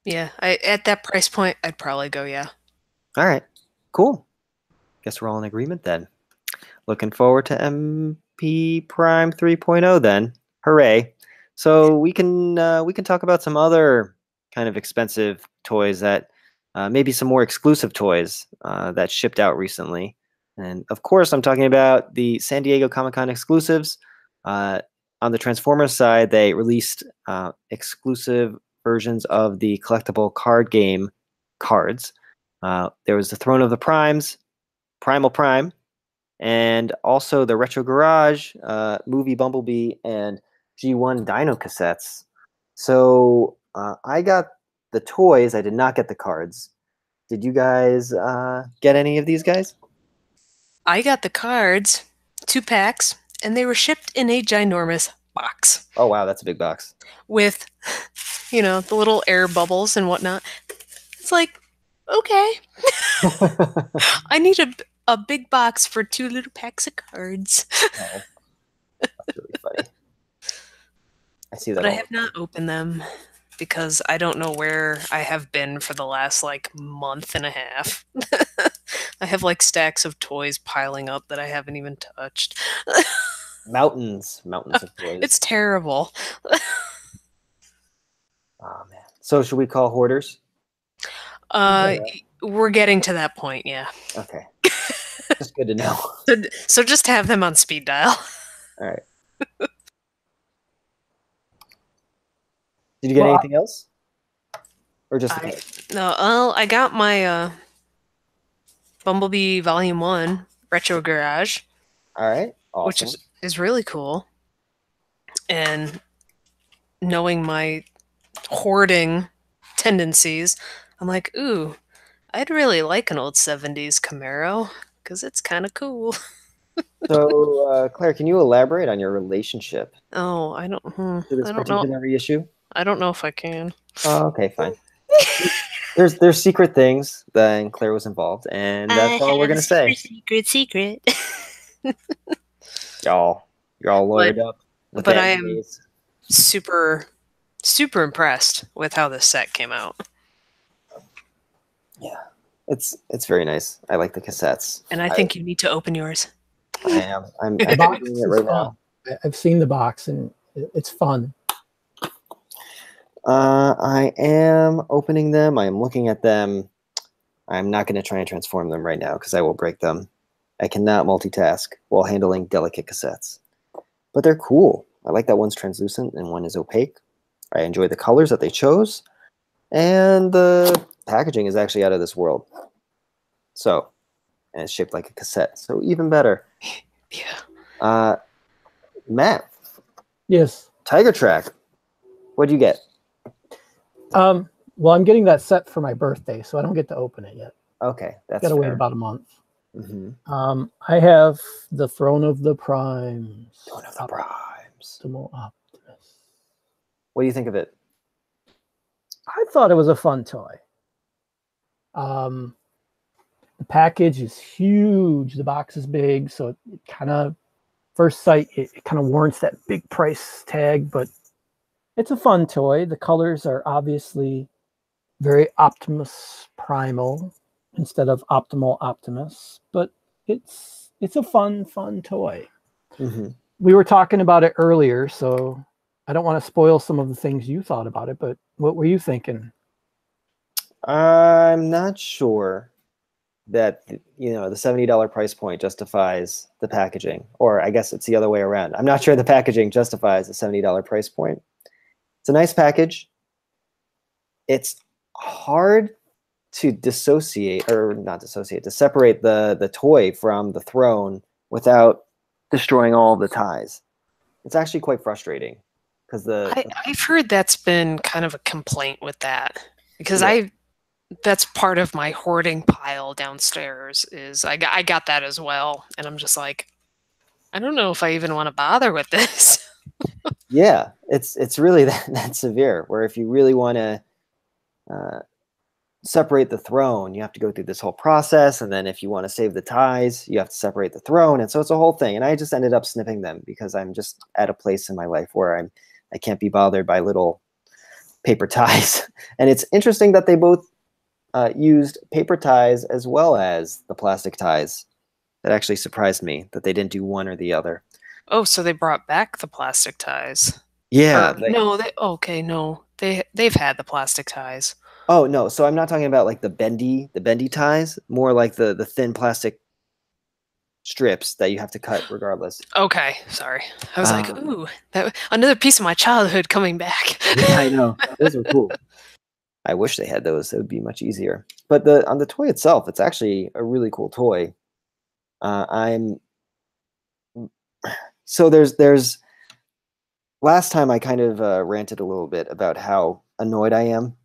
Yeah, at that price point, I'd probably go, yeah. All right. Cool. Guess we're all in agreement then. Looking forward to MP Prime 3.0 then. Hooray. So we can talk about some other kind of expensive toys that maybe some more exclusive toys that shipped out recently. And of course, I'm talking about the San Diego Comic-Con exclusives. On the Transformers side, they released exclusive versions of the collectible card game cards. There was the Throne of the Primes, Primal Prime, and also the Retro Garage, Movie Bumblebee, and G1 Dino cassettes. So I got the toys. I did not get the cards. Did you guys get any of these guys? I got the cards, 2 packs, and they were shipped in a ginormous box Oh, wow, that's a big box. with, the little air bubbles and whatnot. It's like, okay, I need a big box for 2 little packs of cards. Oh, that's really funny. I see that But I all have the time. not opened them because I don't know where I have been for the last month and a half. I have stacks of toys piling up that I haven't even touched. Mountains of toys. It's terrible. Oh, man. So should we call hoarders? We're getting to that point, yeah. Okay. Just good to know. So just have them on speed dial. All right. Did you get anything else? Or just the cards? No, well, I got my Bumblebee Volume 1 Retro Garage, All right, which awesome. is really cool. And knowing my hoarding tendencies, I'm like, ooh, I'd really like an old 70s Camaro because it's kind of cool. So, Claire, can you elaborate on your relationship Oh, to this I don't know. particular reissue? I don't know if I can. Oh, okay, fine. There's secret things that Claire was involved, and I that's all we're have a gonna say. secret. You're all but lawyered up with but the I am NDAs. super super impressed with how this set came out. Yeah, it's very nice. I like the cassettes. And I think you need to open yours. I am. I'm The actually box doing it is right fun. now. I've seen the box and it's fun. I am opening them. I am looking at them. I'm not going to try and transform them right now because I will break them. I cannot multitask while handling delicate cassettes. But they're cool. I like that one's translucent and one is opaque. I enjoy the colors that they chose. And the packaging is actually out of this world. So, and it's shaped like a cassette. So even better. Yeah. Matt, Yes. Tiger Track. What'd you get? Well, I'm getting that set for my birthday, so I don't get to open it yet. Okay, that's Got to wait fair. about a month. Mm-hmm. I have the Throne of the Primes. Throne of the Primes. Optimus. What do you think of it? I thought it was a fun toy. The package is huge. The box is big, so it kind of, first sight, it kind of warrants that big price tag, but it's a fun toy. The colors are obviously very Optimus Primal instead of Optimal Optimus, but it's a fun toy. Mm-hmm. We were talking about it earlier, so I don't want to spoil some of the things you thought about it, but what were you thinking? I'm not sure that the $70 price point justifies the packaging, or I guess it's the other way around. I'm not sure the packaging justifies the $70 price point. It's a nice package. It's hard to dissociate, or not dissociate, to separate the toy from the throne without destroying all the ties. It's actually quite frustrating because I've heard that's been kind of a complaint with that because Yeah. that's part of my hoarding pile downstairs is I got that as well, and I'm just like, I don't know if I even want to bother with this. Yeah, it's really that severe. Where if you really want to separate the throne, you have to go through this whole process, and then if you want to save the ties, you have to separate the throne, and so it's a whole thing. And I just ended up snipping them because I'm just at a place in my life where I can't be bothered by little paper ties. And it's interesting that they both used paper ties as well as the plastic ties. That actually surprised me that they didn't do one or the other. Oh, so they brought back the plastic ties. Yeah. No, they've had the plastic ties. Oh no, so I'm not talking about like the bendy ties, more like the thin plastic strips that you have to cut regardless. Okay, sorry. I was like, ooh, that another piece of my childhood coming back. Yeah, I know. Those are cool. I wish they had those. It would be much easier. But on the toy itself, it's actually a really cool toy. So there's last time I kind of ranted a little bit about how annoyed I am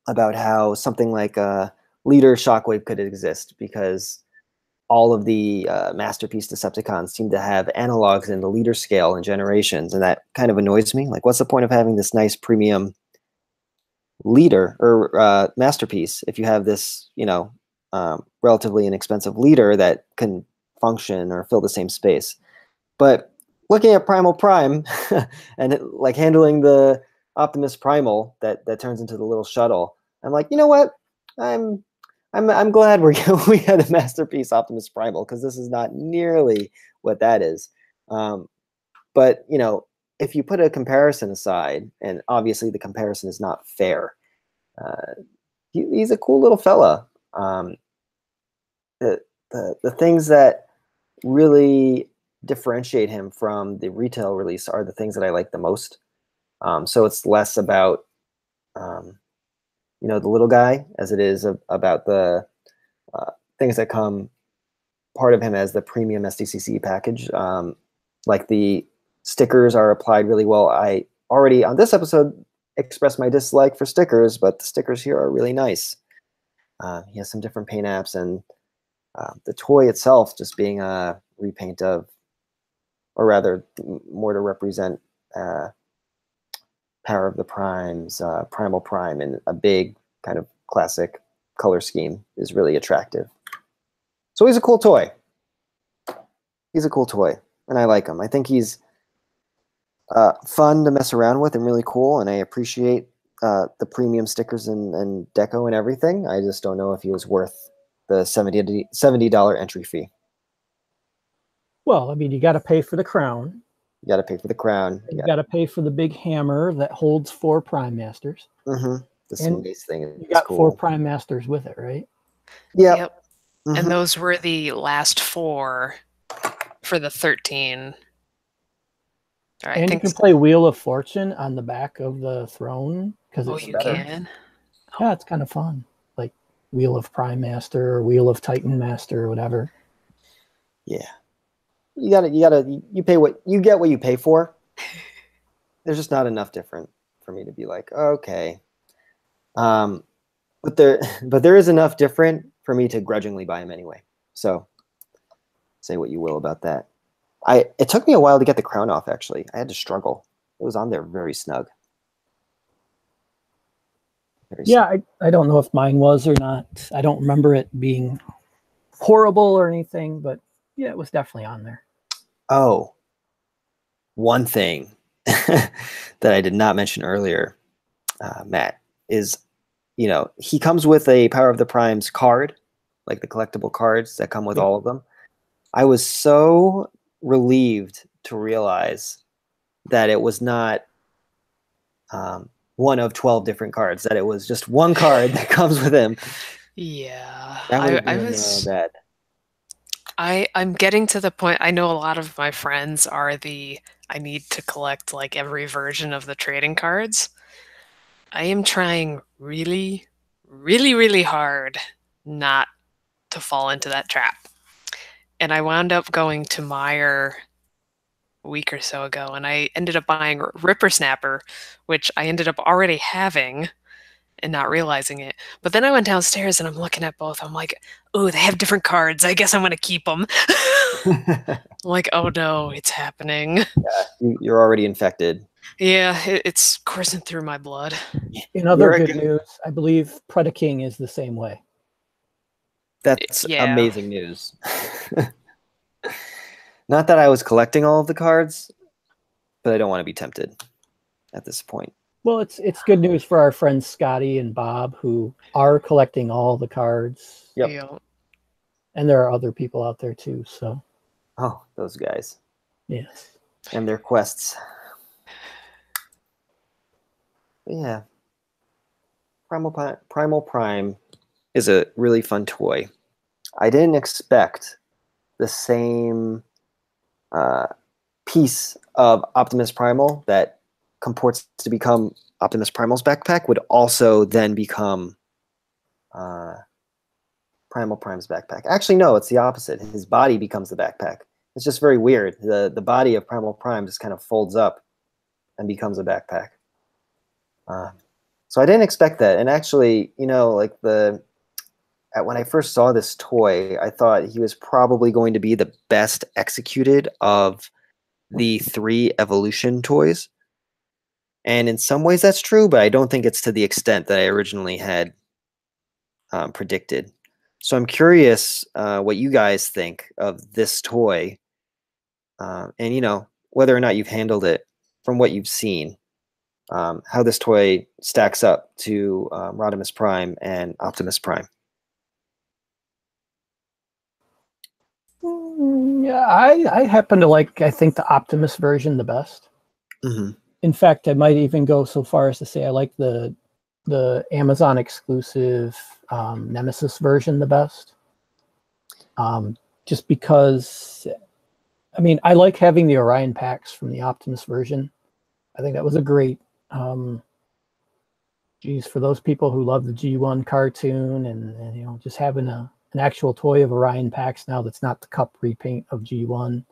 about how something like a Leader Shockwave could exist because all of the Masterpiece Decepticons seem to have analogs in the Leader scale and generations, and that kind of annoys me. Like, what's the point of having this nice premium Leader or Masterpiece if you have this, relatively inexpensive Leader that can function or fill the same space? But looking at Primal Prime and like handling the Optimus Primal that turns into the little shuttle, I'm like, you know what? I'm glad we had a Masterpiece Optimus Primal because this is not nearly what that is. But if you put a comparison aside, and obviously the comparison is not fair, he's a cool little fella. The things that really differentiate him from the retail release are the things that I like the most. So it's less about the little guy as it is about the things that come part of him as the premium SDCC package. Like the stickers are applied really well. I already on this episode expressed my dislike for stickers, but the stickers here are really nice. He has some different paint apps, and the toy itself just being a repaint of, or rather more to represent Power of the Primes, Primal Prime, in a big kind of classic color scheme is really attractive. So he's a cool toy. He's a cool toy, and I like him. I think he's fun to mess around with and really cool, and I appreciate the premium stickers and deco and everything. I just don't know if he was worth the $70 entry fee. Well, I mean, you got to pay for the crown. You got to pay for the crown. You got to pay for the big hammer that holds 4 Prime Masters. Mm-hmm. The And space thing is you got cool. 4 Prime Masters with it, right? Yep. Mm-hmm. And those were the last 4 for the 13. And you can play Wheel of Fortune on the back of the throne. Oh, you can? Yeah, it's kind of fun. Like Wheel of Prime Master or Wheel of Titan Master or whatever. Yeah. You pay what you get what you pay for. There's just not enough different for me to be like, okay. But there is enough different for me to grudgingly buy him anyway. So say what you will about that. It took me a while to get the crown off, actually. I had to struggle. It was on there very snug. Yeah, I don't know if mine was or not. I don't remember it being horrible or anything, but yeah, it was definitely on there. Oh, one thing that I did not mention earlier, Matt, is, he comes with a Power of the Primes card, like the collectible cards that come with all of them. I was so relieved to realize that it was not one of 12 different cards, that it was just one card that comes with him. Yeah, I was bad. I'm getting to the point. I know a lot of my friends are I need to collect like every version of the trading cards. I am trying really, really, really hard not to fall into that trap. And I wound up going to Meijer a week or so ago, and I ended up buying Ripper Snapper, which I ended up already having and not realizing it. But then I went downstairs and I'm looking at both. I'm like, oh, they have different cards. I guess I'm going to keep them. I'm like, oh no, it's happening. Yeah, you're already infected. Yeah, it's coursing through my blood. In other good news, I believe Predaking is the same way. That's amazing news. Not that I was collecting all of the cards, but I don't want to be tempted at this point. Well, it's good news for our friends Scotty and Bob, who are collecting all the cards. Yep. Yeah. And there are other people out there too. So. Oh, those guys. Yes. And their quests. But yeah. Primal Prime is a really fun toy. I didn't expect the same piece of Optimus Primal that comports to become Optimus Primal's backpack would also then become Primal Prime's backpack. Actually, no, it's the opposite. His body becomes the backpack. It's just very weird. The body of Primal Prime just kind of folds up and becomes a backpack. So I didn't expect that. And actually, like when I first saw this toy, I thought he was probably going to be the best executed of the 3 Evolution toys. And in some ways that's true, but I don't think it's to the extent that I originally had predicted. So I'm curious what you guys think of this toy, and whether or not you've handled it from what you've seen, how this toy stacks up to Rodimus Prime and Optimus Prime. Yeah, I happen to I think the Optimus version the best. Mm-hmm. In fact, I might even go so far as to say I like the Amazon exclusive Nemesis version the best. Just because, I mean, I like having the Orion packs from the Optimus version. I think that was a great geez, for those people who love the G1 cartoon and you know, just having an actual toy of Orion Pax now that's not the cup repaint of G1,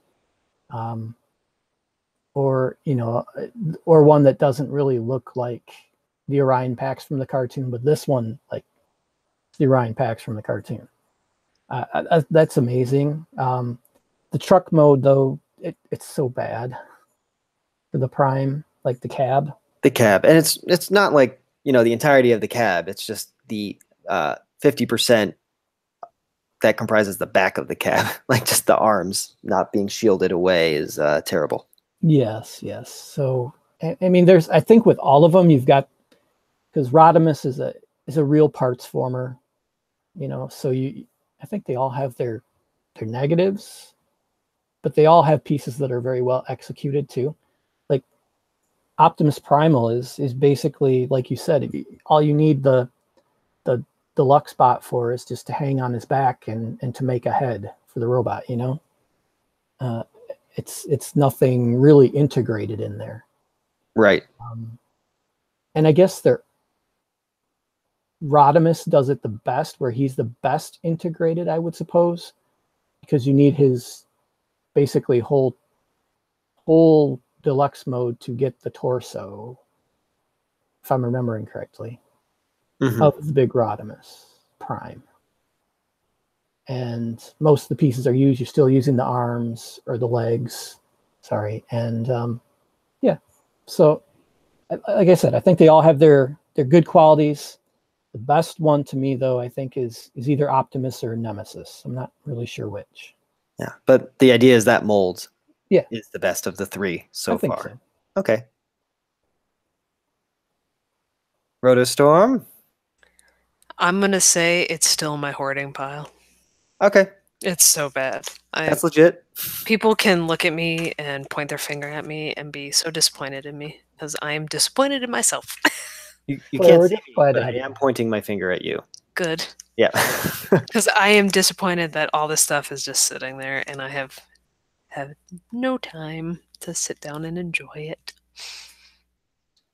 or you know, or one that doesn't really look like the Orion Pax from the cartoon, but this one like the Orion Pax from the cartoon. That's amazing. The truck mode though, it's so bad for the Prime, like the cab. The cab, and it's not like, you know, the entirety of the cab. It's just the 50% that comprises the back of the cab, like just the arms not being shielded away is terrible. Yes, yes. So I mean, I think with all of them, you've got, because Rodimus is a real parts former, you know. So I think they all have their negatives, but they all have pieces that are very well executed too. Like Optimus Primal is basically, like you said, all you need the deluxe spot for is just to hang on his back and to make a head for the robot, you know. It's nothing really integrated in there, Right. and I guess Rodimus does it the best, where he's the best integrated, I would suppose, because you need his basically whole deluxe mode to get the torso, if I'm remembering correctly, of the big Rodimus Prime. And most of the pieces are used. You're still using the arms or the legs. Sorry. And yeah. So, like I said, I think they all have their good qualities. The best one to me, though, I think is either Optimus or Nemesis. I'm not really sure which. Yeah, but the idea is that mold, yeah, is the best of the three so I think far. So. Okay. Rotostorm. I'm gonna say it's still my hoarding pile. Okay. It's so bad. That's legit. People can look at me and point their finger at me and be so disappointed in me because I am disappointed in myself. You Well, can't see me, glad but to I have am pointing my finger at you. Good. Yeah. Because I am disappointed that all this stuff is just sitting there and I have no time to sit down and enjoy it.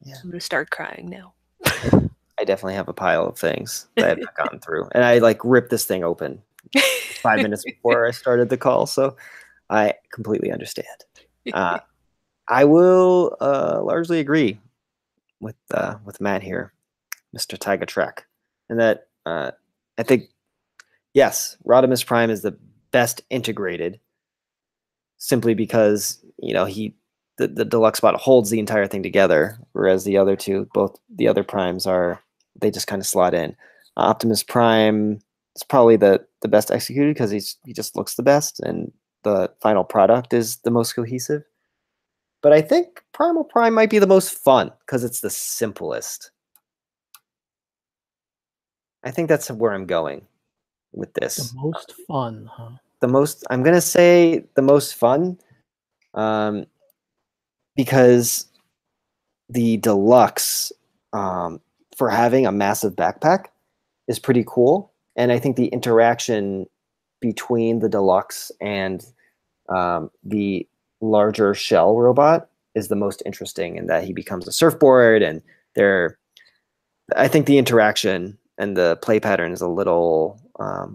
Yeah. I'm gonna start crying now. I definitely have a pile of things that I have not gotten through. And I like ripped this thing open 5 minutes before I started the call, so I completely understand. I will largely agree with Matt here, Mr. Tyga Trek, and that I think, yes, Rodimus Prime is the best integrated, simply because, you know, the deluxe spot holds the entire thing together, whereas the other two, both the other primes, they just kind of slot in. Optimus Prime is probably the best executed because he just looks the best, and the final product is the most cohesive. But I think Primal Prime might be the most fun because it's the simplest. I think that's where I'm going with this. The most fun, huh? I'm gonna say the most fun, because the deluxe, for having a massive backpack, is pretty cool, and I think the interaction between the deluxe and the larger shell robot is the most interesting, in that he becomes a surfboard, and I think the interaction and the play pattern is a little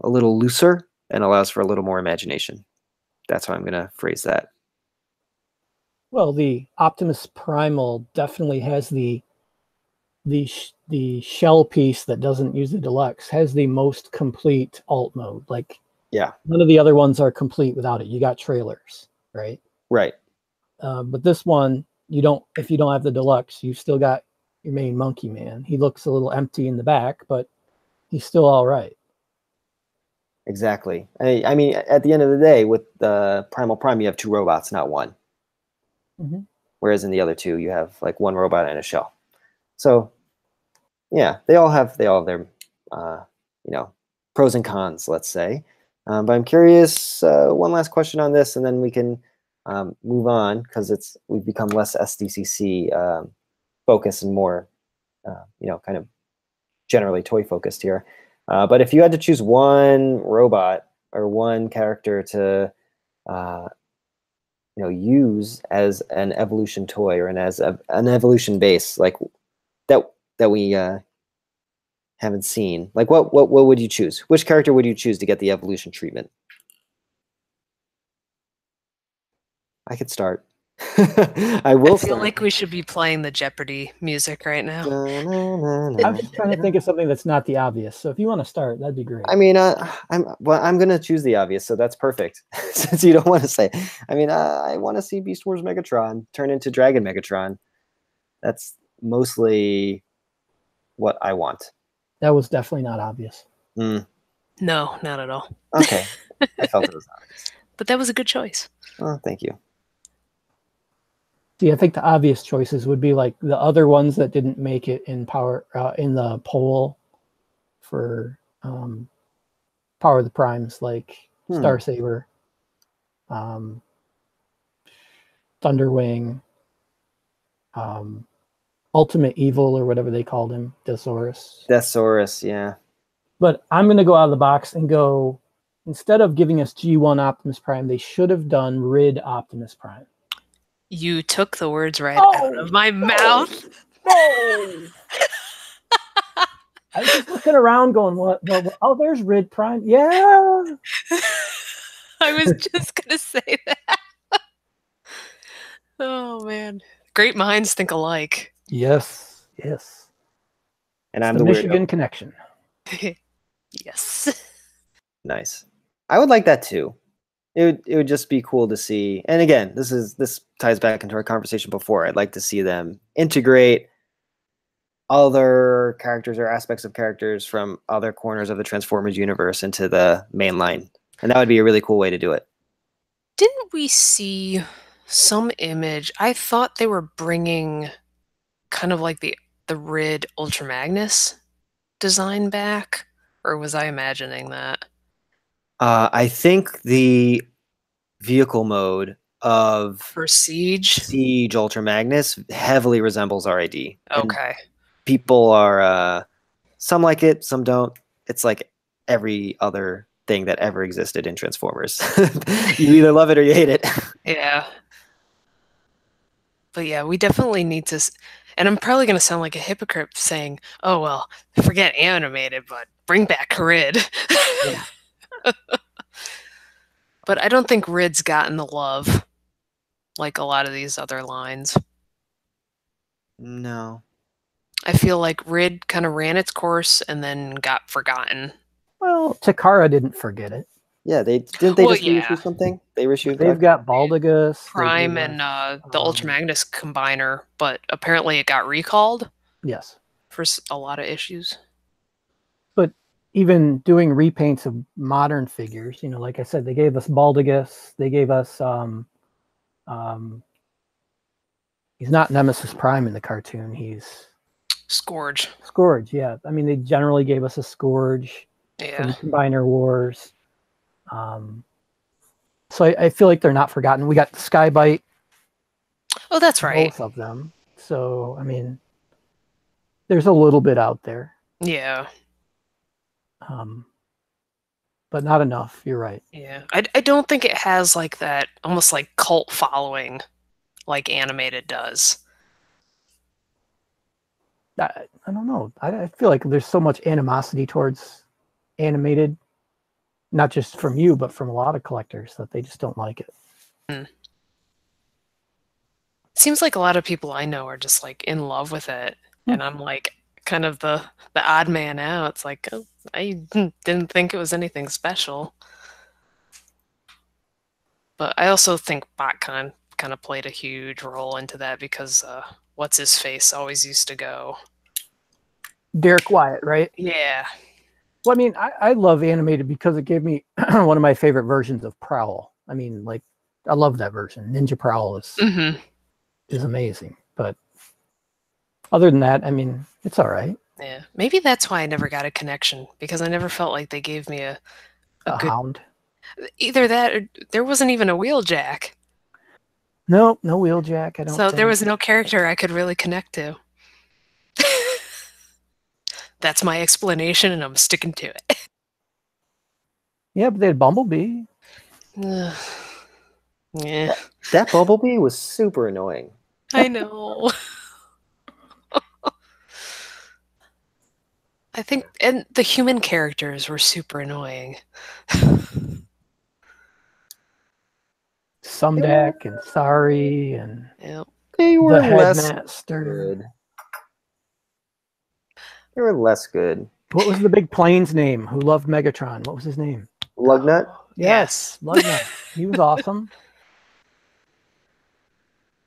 looser and allows for a little more imagination. That's how I'm gonna phrase that. Well, the Optimus Primal definitely has the shell piece that doesn't use the deluxe, has the most complete alt mode. Like, yeah, none of the other ones are complete without it. You got trailers, right? Right. But this one, you don't. If you don't have the deluxe, you still got your main Monkey Man. He looks a little empty in the back, but he's still all right. Exactly. I mean, at the end of the day, with the Primal Prime, you have two robots, not one. Mm-hmm. Whereas in the other two, you have like one robot and a shell. So, yeah, they all have their pros and cons, let's say. But I'm curious. One last question on this, and then we can move on, because we've become less SDCC focused and more, kind of generally toy focused here. But if you had to choose one robot or one character to use as an evolution toy, or as an evolution base, like that we haven't seen. Like, what would you choose? Which character would you choose to get the evolution treatment? I could start. I will I feel start. like we should be playing the Jeopardy music right now. I was just trying to think of something that's not the obvious. So if you want to start, that'd be great. I mean, I'm gonna choose the obvious, so that's perfect. Since you don't want to say, I mean, I want to see Beast Wars Megatron turn into Dragon Megatron. That's mostly what I want. That was definitely not obvious. Mm, No, not at all. okay, I felt it was obvious. But that was a good choice. Oh, thank you. See, I think the obvious choices would be like the other ones that didn't make it in in the poll for Power of the Primes, like Star Saber, Thunderwing, Ultimate Evil, or whatever they called him, Desaurus. Desaurus, yeah. But I'm going to go out of the box and go, instead of giving us G1 Optimus Prime, they should have done Rid Optimus Prime. You took the words right out of my mouth. No! I was just looking around going, what? Oh, there's Rid Prime. Yeah. I was just going to say that. Oh, man. Great minds think alike. Yes. Yes. And It's I'm the the Michigan weirdo. connection. Yes. Nice. I would like that too. It would just be cool to see. And again, this ties back into our conversation before. I'd like to see them integrate other characters or aspects of characters from other corners of the Transformers universe into the main line. And that would be a really cool way to do it. Didn't we see some image? I thought they were bringing kind of like the Rid Ultra Magnus design back, or was I imagining that? I think the vehicle mode of For Siege? Siege Ultra Magnus heavily resembles RID. Okay. And people are some like it, some don't. It's like every other thing that ever existed in Transformers. You either love it or you hate it. Yeah. But yeah, we definitely need to. And I'm probably going to sound like a hypocrite saying, oh, well, forget animated, but bring back Rid. Yeah. But I don't think Rid's gotten the love like a lot of these other lines. No. I feel like Rid kind of ran its course and then got forgotten. Well, Takara didn't forget it. Yeah, didn't they Well, just reissue yeah. something? They reissued They've got Baldigus. Prime and the Ultra Magnus combiner, but apparently it got recalled Yes. for a lot of issues. But even doing repaints of modern figures, you know, like I said, they gave us Baldigus. They gave us he's not Nemesis Prime in the cartoon. He's Scourge. Scourge, yeah. I mean, they generally gave us a Scourge from Combiner Wars. So I feel like they're not forgotten. We got Skybite. Oh, that's right. Both of them. So, I mean, there's a little bit out there. Yeah. But not enough. You're right. Yeah. I don't think it has like that almost like cult following like animated does. I don't know. I feel like there's so much animosity towards animated, not just from you, but from a lot of collectors, that they just don't like it. It seems like a lot of people I know are just like in love with it. And I'm like kind of the odd man out. It's like, oh, I didn't think it was anything special. But I also think BotCon kind of played a huge role into that because what's his face always used to go. Derek Wyatt, right? Yeah. Well, I mean, I love animated because it gave me one of my favorite versions of Prowl. I mean, like, I love that version. Ninja Prowl is amazing. But other than that, I mean, it's all right. Yeah. Maybe that's why I never got a connection, because I never felt like they gave me a good Hound. Either that or there wasn't even a Wheeljack. No Wheeljack. I don't. So there was no character I could really connect to. That's my explanation, and I'm sticking to it. Yeah, but they had Bumblebee. Yeah. That Bumblebee was super annoying. I know. I think, and the human characters were super annoying. Sumdak and Sari and Yep. They were the less headmaster. good. They were less good. What was the big plane's name who loved Megatron? What was his name? Lugnut? Yes, Lugnut. He was awesome.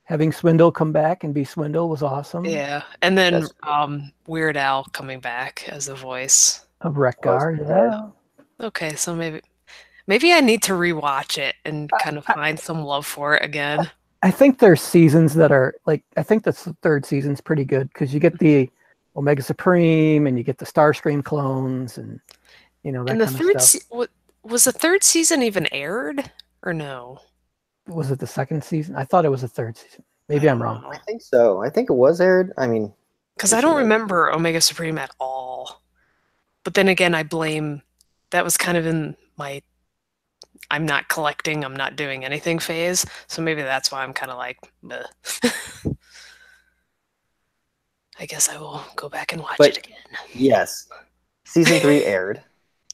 Having Swindle come back and be Swindle was awesome. Yeah, and then That's Weird Al coming back as the voice. Of Wreck-Gar, yeah. Okay, so maybe I need to rewatch it and kind of find some love for it again. I think there's seasons that are like, I think the third season's pretty good because you get the Omega Supreme and you get the Starscream clones and that And the kind third of stuff. was the third season even aired or no? Was it the second season? I thought it was the third season. Maybe I'm wrong. I think so. I think it was aired. I mean, Because I don't remember Omega Supreme at all. But then again, that was kind of in my I'm not collecting, I'm not doing anything phase. So maybe that's why I'm kind of like, I guess I will go back and watch it again. Yes. Season 3 aired.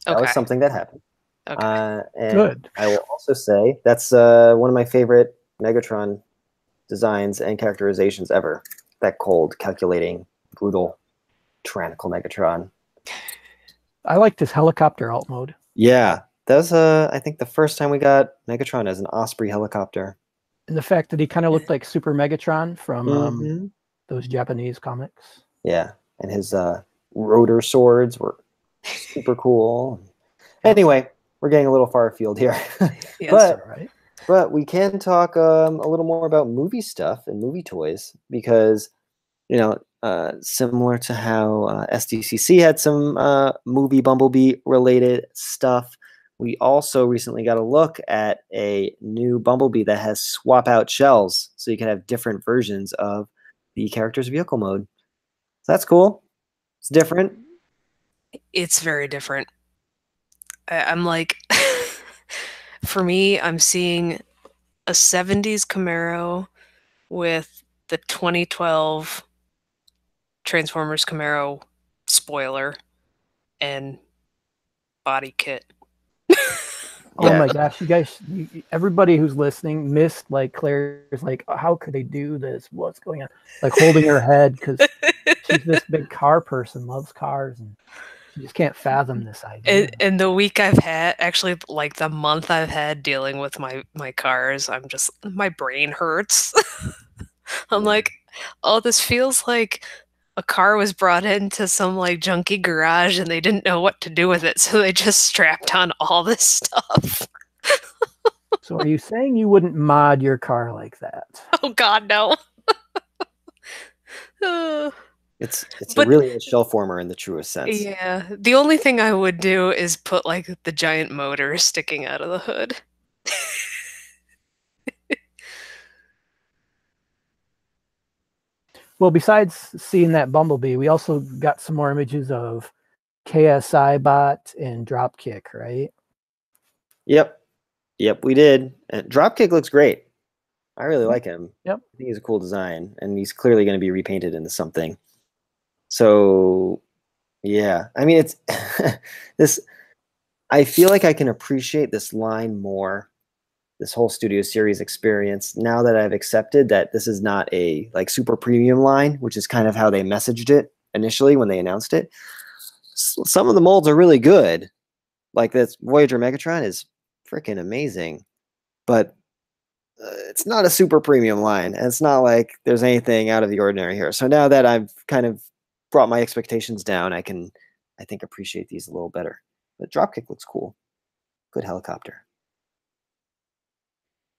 That was Okay. something that happened. Okay. And Good. I will also say that's one of my favorite Megatron designs and characterizations ever. That cold, calculating, brutal, tyrannical Megatron. I liked his helicopter alt mode. Yeah. That was, I think, the first time we got Megatron as an Osprey helicopter. And the fact that he kind of looked like Super Megatron from Mhm. those Japanese comics. Yeah. And his rotor swords were super cool. Anyway, we're getting a little far afield here. Yes. All right. But we can talk a little more about movie stuff and movie toys because, similar to how SDCC had some movie Bumblebee related stuff, we also recently got a look at a new Bumblebee that has swap out shells, so you can have different versions of the character's vehicle mode. So that's cool. It's different. It's very different. I'm like, for me, I'm seeing a 70s Camaro with the 2012 Transformers Camaro spoiler and body kit. Oh Yeah. my gosh, you guys, everybody who's listening missed like Claire's like, how could they do this? What's going on? Like holding her head because she's this big car person, loves cars, and she just can't fathom this idea. And the week I've had, actually, like the month I've had dealing with my cars, my brain hurts. I'm like, oh, this feels like a car was brought into some like junky garage and they didn't know what to do with it, so they just strapped on all this stuff. So are you saying you wouldn't mod your car like that? Oh God, no. It's But- really a shell former in the truest sense. Yeah, the only thing I would do is put like the giant motor sticking out of the hood. Well, besides seeing that Bumblebee, we also got some more images of KSI Bot and Dropkick, right? Yep, we did. And Dropkick looks great. I really like him. Yep. I think he's a cool design, and he's clearly going to be repainted into something. So, yeah. I mean, it's this. I feel like I can appreciate this line more, this whole Studio Series experience, now that I've accepted that this is not a like super premium line, which is kind of how they messaged it initially when they announced it. Some of the molds are really good. Like this Voyager Megatron is freaking amazing, but it's not a super premium line, and it's not like there's anything out of the ordinary here. So now that I've kind of brought my expectations down, I think appreciate these a little better. But Dropkick looks cool. Good helicopter.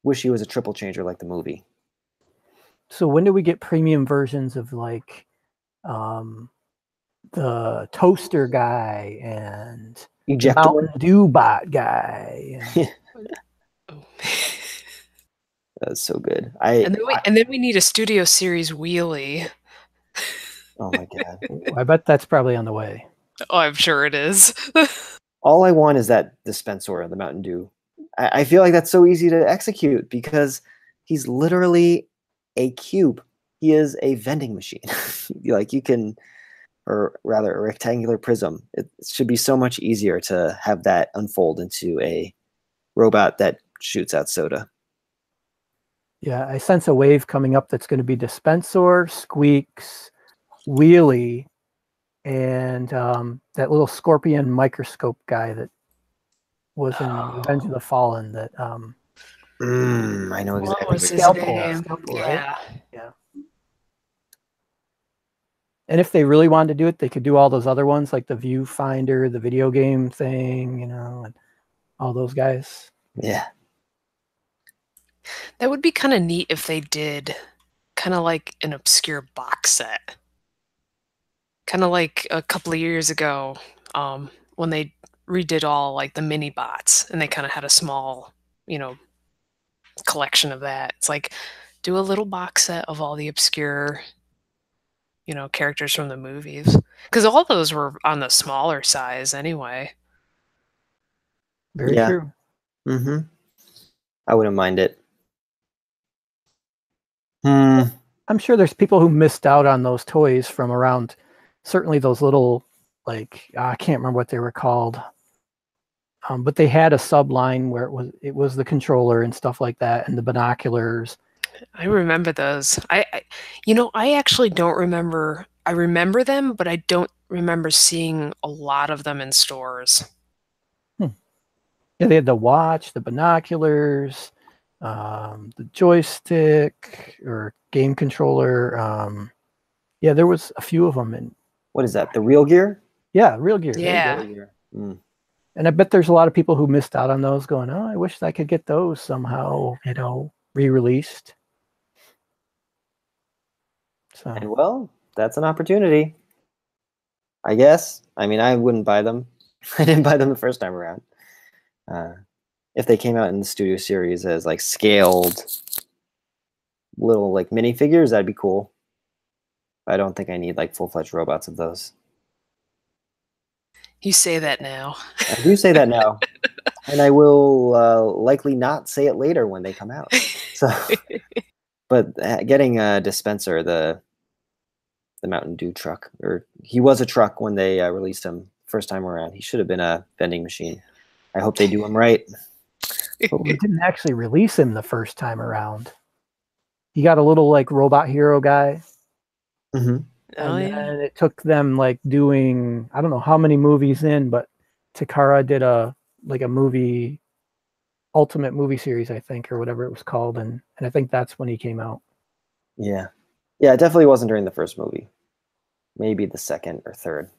Wish he was a triple changer like the movie. So when do we get premium versions of like the toaster guy and Ejector. Mountain Dew bot guy? That's so good. And then we need a Studio Series wheelie. Oh my god. I bet that's probably on the way. Oh, I'm sure it is. All I want is that dispensor of the Mountain Dew. I feel like that's so easy to execute because he's literally a cube. He is a vending machine. Like you can or rather a rectangular prism. It should be so much easier to have that unfold into a robot that shoots out soda. Yeah, I sense a wave coming up that's going to be Dispensor, Squeaks, Wheelie, and that little scorpion microscope guy that was in Revenge of the Fallen. That I know What exactly was what his you're talking name? about. Scalpel, right? Yeah. Yeah. And if they really wanted to do it, they could do all those other ones like the Viewfinder, the video game thing, and all those guys. Yeah. That would be kind of neat if they did kind of like an obscure box set. Kind of like a couple of years ago when they redid all like the mini bots and they kind of had a small, collection of that. It's like do a little box set of all the obscure, characters from the movies. Because all those were on the smaller size anyway. Very Yeah. true. Mm-hmm. I wouldn't mind it. I'm sure there's people who missed out on those toys from around, certainly those little, like, I can't remember what they were called. But they had a subline where it was the controller and stuff like that, and the binoculars. I remember those. I actually don't remember. I remember them, but I don't remember seeing a lot of them in stores. Yeah, they had the watch, the binoculars, the joystick or game controller. Yeah, there was a few of them. And What is that? The Real Gear? yeah, Real Gear. Yeah. Real Gear. And I bet there's a lot of people who missed out on those going, oh, I wish I could get those somehow, re-released. So, And well, that's an opportunity. I guess. I mean, I wouldn't buy them. I didn't buy them the first time around. If they came out in the Studio Series as like scaled little like minifigures, that'd be cool. I don't think I need like full-fledged robots of those. You say that now. I do say that now, and I will likely not say it later when they come out. So, but getting a Dispenser, the Mountain Dew truck, or he was a truck when they released him first time around. He should have been a vending machine. I hope they do him right. but we didn't actually release him the first time around. He got a little like robot hero guy. Mm-hmm. Oh, And yeah. then it took them like doing, I don't know how many movies in, but Takara did a movie, Ultimate Movie Series, I think, or whatever it was called. And I think that's when he came out. Yeah. Yeah, it definitely wasn't during the first movie. Maybe the second or third.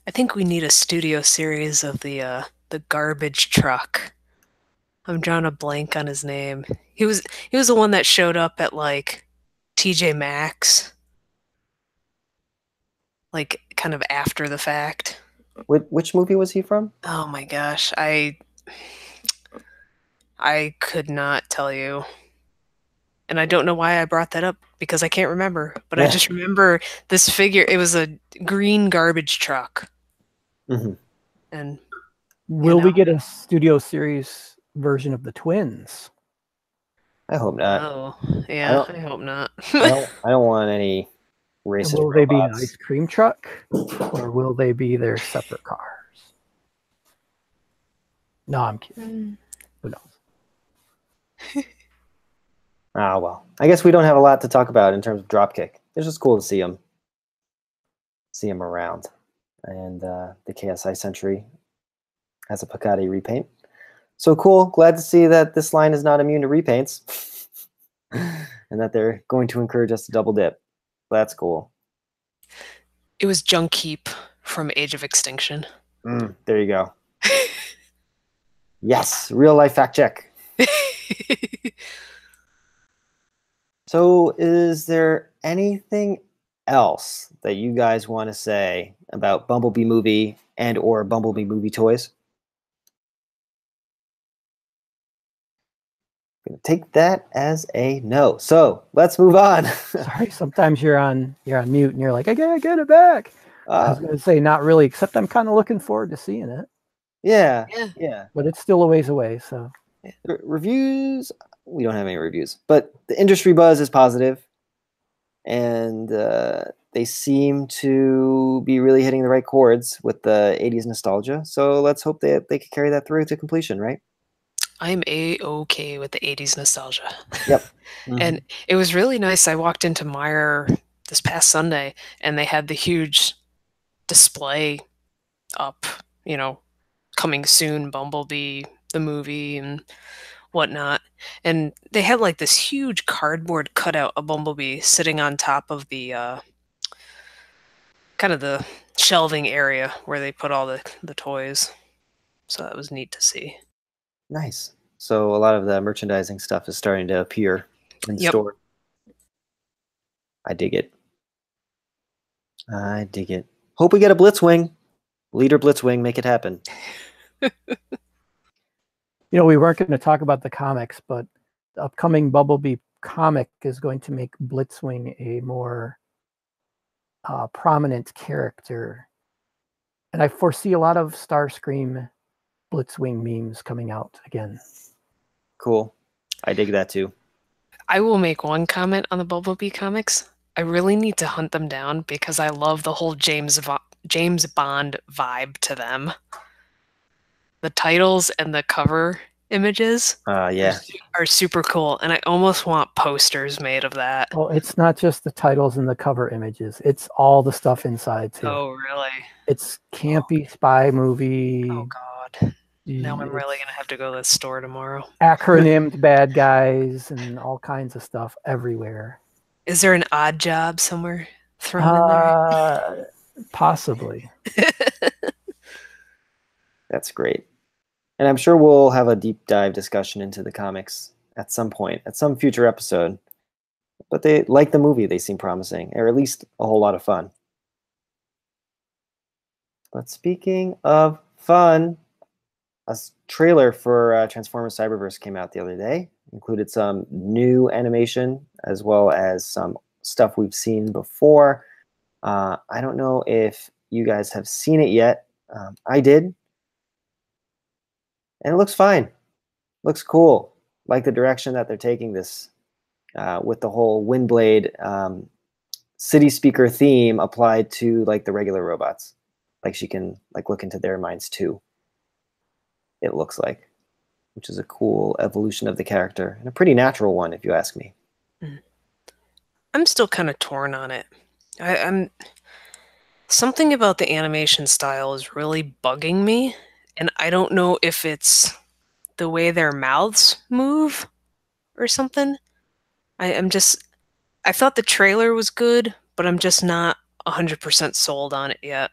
I think we need a studio series of the garbage truck. I'm drawing a blank on his name. He was the one that showed up at like TJ Maxx, like kind of after the fact. Which movie was he from? Oh my gosh, I could not tell you. And I don't know why I brought that up because I can't remember. But I just remember this figure. It was a green garbage truck. Mm-hmm. And Will we get a studio series version of the twins? I hope not. Oh, yeah, I hope not. I don't want any racist Will they be an robots. ice cream truck, or will they be their separate cars? No, I'm kidding. Who knows? Well, I guess we don't have a lot to talk about in terms of Dropkick. It's just cool to see him around, and the KSI Sentry has a Picati repaint. So cool! Glad to see that this line is not immune to repaints, and that they're going to encourage us to double dip. That's cool. It was Junk Heap from Age of Extinction. There you go. Yes, real life fact check. So is there anything else that you guys want to say about Bumblebee movie and or Bumblebee movie toys? I'm gonna take that as a no. So let's move on. Sorry, sometimes you're on mute and you're like, I gotta get it back. I was gonna say not really, except I'm kind of looking forward to seeing it. Yeah. But it's still a ways away, so Reviews, we don't have any reviews, but the industry buzz is positive, and they seem to be really hitting the right chords with the 80s nostalgia. So let's hope that they can carry that through to completion, right? I'm A-okay with the 80s nostalgia. Yep. And it was really nice. I walked into Meyer this past Sunday, and they had the huge display up, coming soon, Bumblebee, the movie, and whatnot. And they had like this huge cardboard cutout of Bumblebee sitting on top of the kind of the shelving area where they put all the toys. So that was neat to see. Nice. So a lot of the merchandising stuff is starting to appear in the Yep. store. I dig it. I dig it. Hope we get a Blitzwing. Leader Blitzwing, make it happen. We weren't going to talk about the comics, but the upcoming Bumblebee comic is going to make Blitzwing a more prominent character. And I foresee a lot of Starscream Blitzwing memes coming out again. Cool. I dig that too. I will make one comment on the Bumblebee comics. I really need to hunt them down because I love the whole James Bond vibe to them. The titles and the cover images are super cool, and I almost want posters made of that. Well, it's not just the titles and the cover images. It's all the stuff inside, too. Oh, really? It's campy spy movie. Oh, God. Now I'm really going to have to go to the store tomorrow. Acronymed bad guys and all kinds of stuff everywhere. Is there an Odd Job somewhere thrown in there? Possibly. That's great. And I'm sure we'll have a deep dive discussion into the comics at some point, at some future episode. But they like the movie, they seem promising, or at least a whole lot of fun. But speaking of fun, a trailer for Transformers Cyberverse came out the other day. Included some new animation as well as some stuff we've seen before. I don't know if you guys have seen it yet. I did. And it looks fine. Looks cool. Like the direction that they're taking this with the whole Windblade city speaker theme applied to like the regular robots. Like she can like look into their minds too. It looks like, which is a cool evolution of the character and a pretty natural one, if you ask me. I'm still kind of torn on it. I'm something about the animation style is really bugging me, and I don't know if it's the way their mouths move or something. I thought the trailer was good, but I'm just not 100% sold on it yet.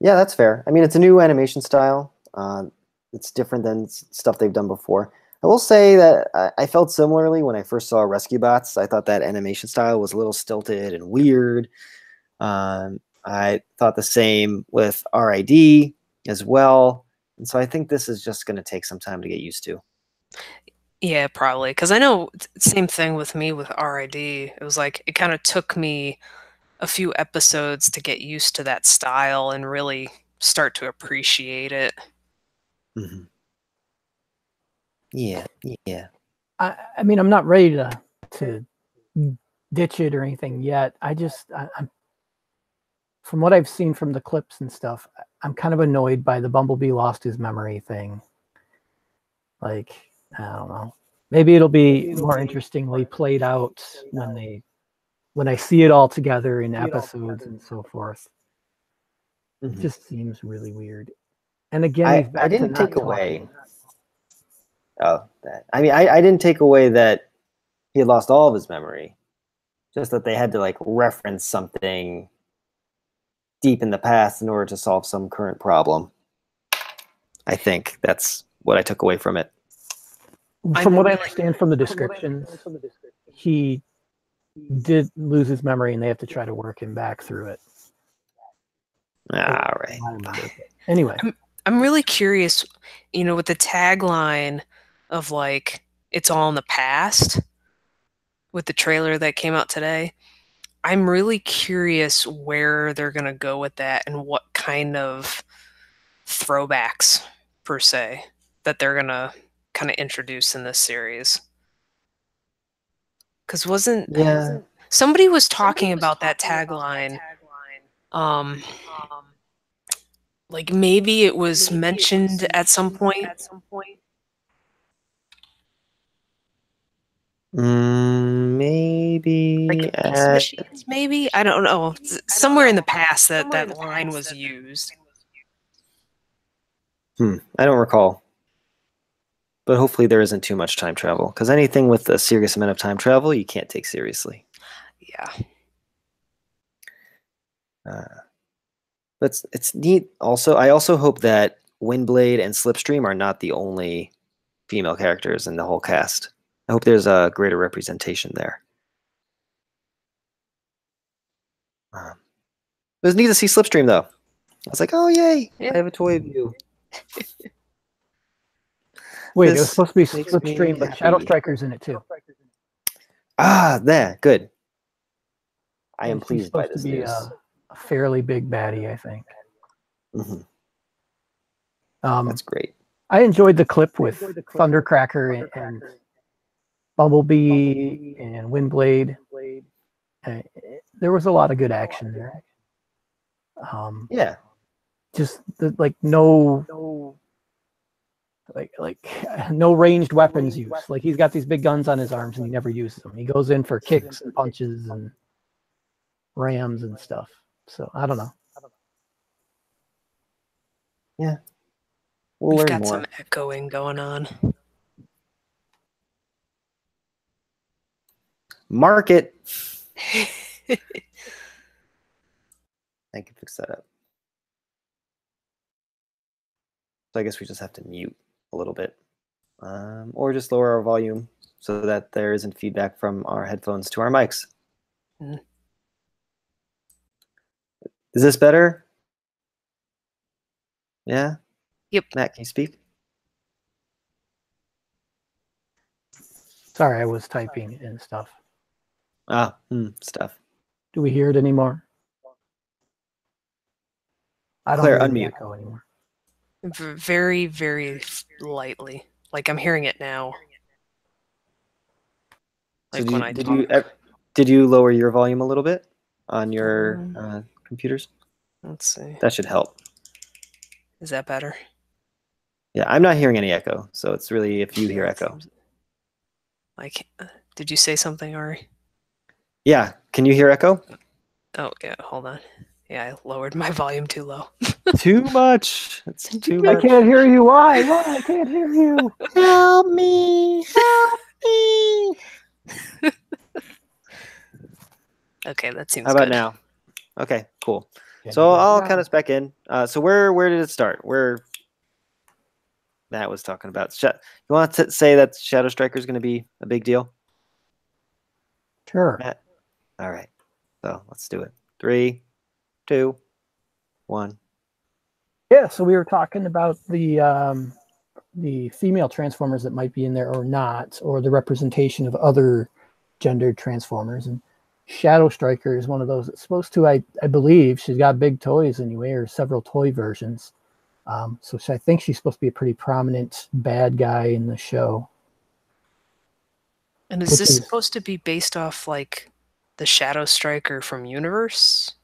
Yeah, that's fair. I mean, it's a new animation style. It's different than stuff they've done before. I will say that I felt similarly when I first saw Rescue Bots. I thought that animation style was a little stilted and weird. I thought the same with RID as well. And so I think this is just going to take some time to get used to. Yeah, probably. Because I know same thing with me with RID. It was like it kind of took me a few episodes to get used to that style and really start to appreciate it. Mm-hmm. Yeah. I mean, I'm not ready to ditch it or anything yet. I'm from what I've seen from the clips and stuff, I'm kind of annoyed by the Bumblebee lost his memory thing. Like, I don't know. Maybe it'll be more interestingly played out when I see it all together in episodes and so forth. Mm-hmm. It just seems really weird. And again, I didn't take away. Oh, that. I mean, I didn't take away that he had lost all of his memory. Just that they had to like reference something deep in the past in order to solve some current problem. I think that's what I took away from it. From what I understand from the descriptions, he did lose his memory and they have to try to work him back through it. All right. Anyway. I'm really curious, with the tagline of like, it's all in the past with the trailer that came out today. I'm really curious where they're going to go with that and what kind of throwbacks, per se, that they're going to kind of introduce in this series. Because wasn't Somebody was talking about that tagline. Like maybe it was mentioned at some point. Maybe Like Peace Machines, maybe? I don't know. Somewhere in the past that line was used. I don't recall. But hopefully there isn't too much time travel, because anything with a serious amount of time travel, you can't take seriously. Yeah. But it's neat. Also, I also hope that Windblade and Slipstream are not the only female characters in the whole cast. I hope there's a greater representation there. It was neat to see Slipstream, though. I was like, oh, yay, Yeah. I have a toy of you. Wait, This it was supposed to be makes me Slipstream, but happy. Shadow Striker's in it too. There, good. I am She's pleased by supposed this to be news. a fairly big baddie, I think. That's great. I enjoyed the clip with Thundercracker and Bumblebee and Windblade. There was a lot of good action there. Yeah. Just no ranged weapons use. Like he's got these big guns on his arms and he never uses them. He goes in for kicks and punches and rams and stuff. So I don't know. Yeah. We'll We've learn got more. some echoing going on. Mark it. I can fix that up. So I guess we just have to mute a little bit. Or just lower our volume so that there isn't feedback from our headphones to our mics. Is this better? Yeah? Yep. Matt, can you speak? Sorry, I was typing and stuff. Stuff. Do we hear it anymore? I don't Claire, hear the unmute. echo anymore. Very, very lightly. Like I'm hearing it now. Like So when I did you lower your volume a little bit on your computers? Let's see. That should help. Is that better? Yeah, I'm not hearing any echo, so it's really if you hear echo. Like, did you say something, Ari? Yeah, can you hear echo? Oh, yeah, hold on. Yeah, I lowered my volume too low. Too much. It's too much. I can't hear you. Why? I can't hear you. Help me. Help me. Okay, that seems How about good. now? Okay, cool. So I'll count us back in. So where did it start? Where Matt was talking about. You want to say that Shadow Striker is going to be a big deal? Sure. Matt? All right. So let's do it. 3, 2, 1. Yeah, so we were talking about the female Transformers that might be in there or not, or the representation of other gendered Transformers. And Shadow Striker is one of those. It's supposed to, I believe, she's got big toys anyway, or several toy versions. So I think she's supposed to be a pretty prominent bad guy in the show. And is this supposed to be based off like the Shadow Striker from Universe?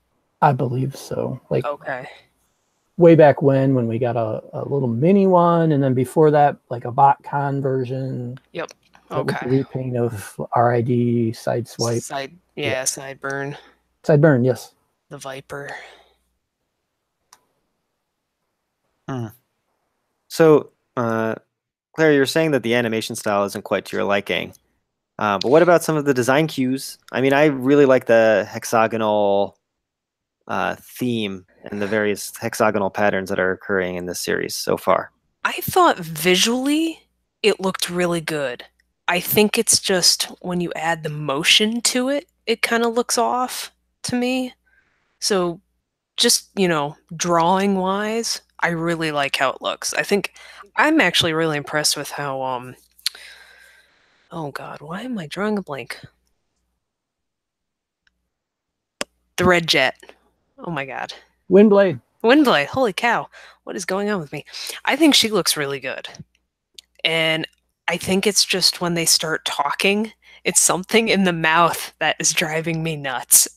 I believe so. Like okay. Way back when we got a little mini one, and then before that, like a BotCon version. Yep. With Okay. the repaint of RID, Sideswipe. Sideburn. Sideburn, yes. The Viper. So, Claire, you're saying that the animation style isn't quite to your liking. But what about some of the design cues? I mean, I really like the hexagonal theme and the various hexagonal patterns that are occurring in this series so far. I thought visually it looked really good. I think it's just when you add the motion to it, it kind of looks off to me. So just, drawing wise, I really like how it looks. I think I'm actually really impressed with how, oh God, why am I drawing a blank? The Red Jet. Oh my God. Windblade. Windblade. Holy cow. What is going on with me? I think she looks really good. And I think it's just when they start talking It's something in the mouth that is driving me nuts.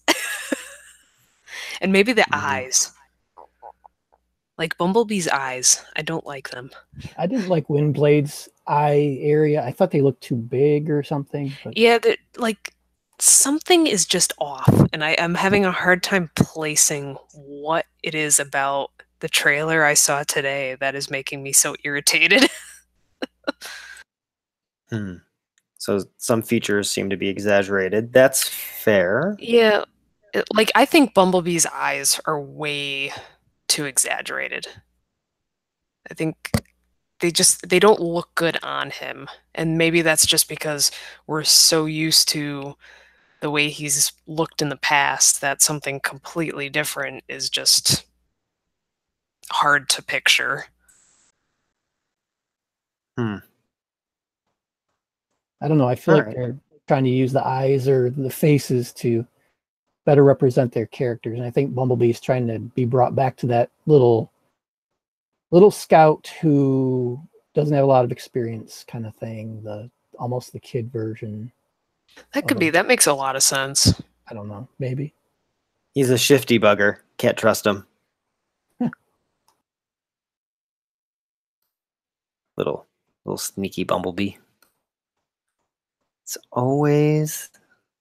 And maybe the eyes. Like Bumblebee's eyes. I don't like them. I didn't like Windblade's eye area. I thought they looked too big or something. But Yeah, like something is just off, and I'm having a hard time placing what it is about the trailer I saw today that is making me so irritated. So some features seem to be exaggerated. That's fair. Yeah, like I think Bumblebee's eyes are way too exaggerated. I think they don't look good on him, and maybe that's just because we're so used to the way he's looked in the past that something completely different is just hard to picture. I don't know. I feel like they're trying to use the eyes or the faces to better represent their characters. And I think Bumblebee's trying to be brought back to that little scout who doesn't have a lot of experience kind of thing, almost the kid version. That could be. That makes a lot of sense. I don't know. Maybe. He's a shifty bugger. Can't trust him. Little sneaky Bumblebee. It's always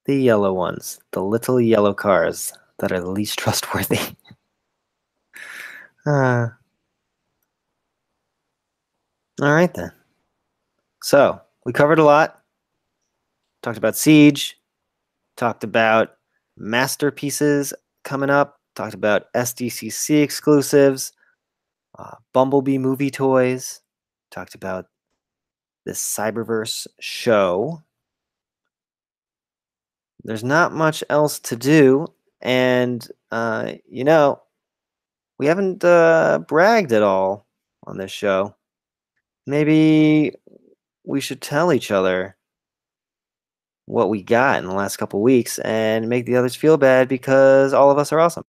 the yellow ones, the little yellow cars that are the least trustworthy. All right, then. So, we covered a lot. Talked about Siege. Talked about masterpieces coming up. Talked about SDCC exclusives. Bumblebee movie toys. Talked about this Cyberverse show. There's not much else to do. And, we haven't bragged at all on this show. Maybe we should tell each other what we got in the last couple weeks and make the others feel bad because all of us are awesome.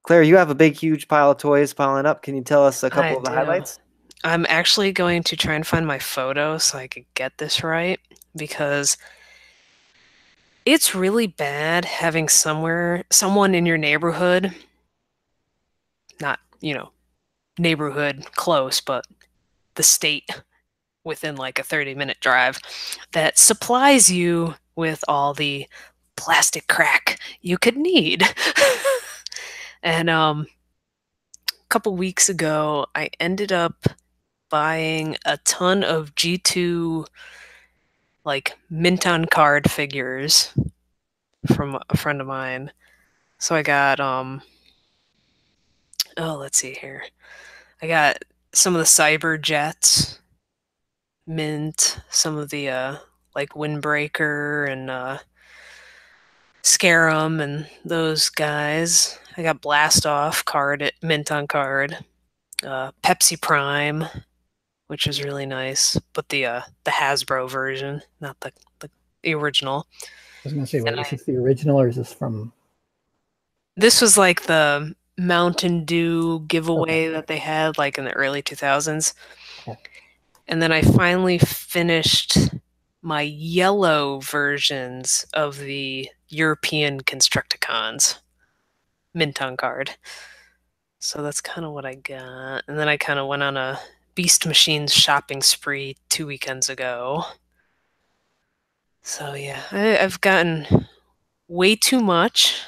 Claire, you have a big, huge pile of toys piling up. Can you tell us a couple of the highlights? I'm actually going to try and find my photo so I could get this right, because it's really bad having someone in your neighborhood, not, neighborhood close, but the state within like a 30-minute drive, that supplies you with all the plastic crack you could need. And a couple weeks ago, I ended up buying a ton of G2 like mint on card figures from a friend of mine. So I got let's see here. I got some of the Cyber Jets mint, some of the like Windbreaker and Scarum and those guys. I got Blast Off card at mint on card. Pepsi Prime, which is really nice, but the Hasbro version, not the original. I was gonna say, wait, is this the original or is this from? This was like the Mountain Dew giveaway that they had like in the early 2000s. Okay. And then I finally finished my yellow versions of the European Constructicons mint on card. So that's kind of what I got. And then I kind of went on a Beast Machines shopping spree 2 weekends ago. So yeah, I've gotten way too much,